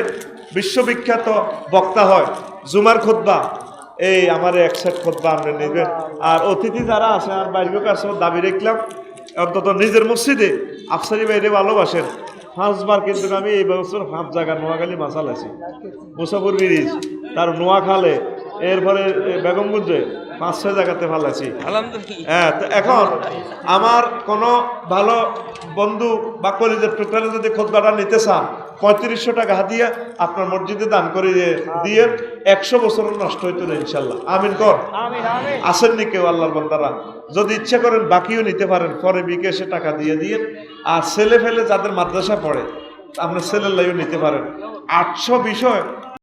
Speaker 1: বিশ্ববিখ্যাত বক্তা হয়। জুমার খুতবা এই আমার 1 সেট খুতবা আপনি নেবেন। আর অতিথি যারা আছে আর বাইরের কাছে দাবি রাখলাম অন্তত নিজের মসজিদে আফসারি বাইরে ভালোবাসেন। 5 বার কিন্তু আমি এই বছর 5 জায়গা নোয়াখালী মাসাল আছি, মুসাফুর ব্রিজ, তার নোয়াখালে, এরপরে বেগমগঞ্জে 5-6 জায়গাতে ভালো আছি হ্যাঁ। তো এখন আমার কোনো ভালো বন্ধু বা কলিজের টুকরা যদি খুতবাটা নিতে চান 3500 টাকা হাতিয়া আপনার মসজিদে দান করে দিয়ে 100 বছর নষ্ট হইতো না ইনশাল্লাহ। আমিন কর। আসেননি কেউ আল্লাহর বান্দারা? যদি ইচ্ছা করেন বাকিও নিতে পারেন, পরে বিকেশে টাকা দিয়ে দিয়ে। আর ছেলে ফেলে যাদের মাদ্রাসা পড়ে আপনার ছেলের লাইও নিতে পারেন। 800 বিষয়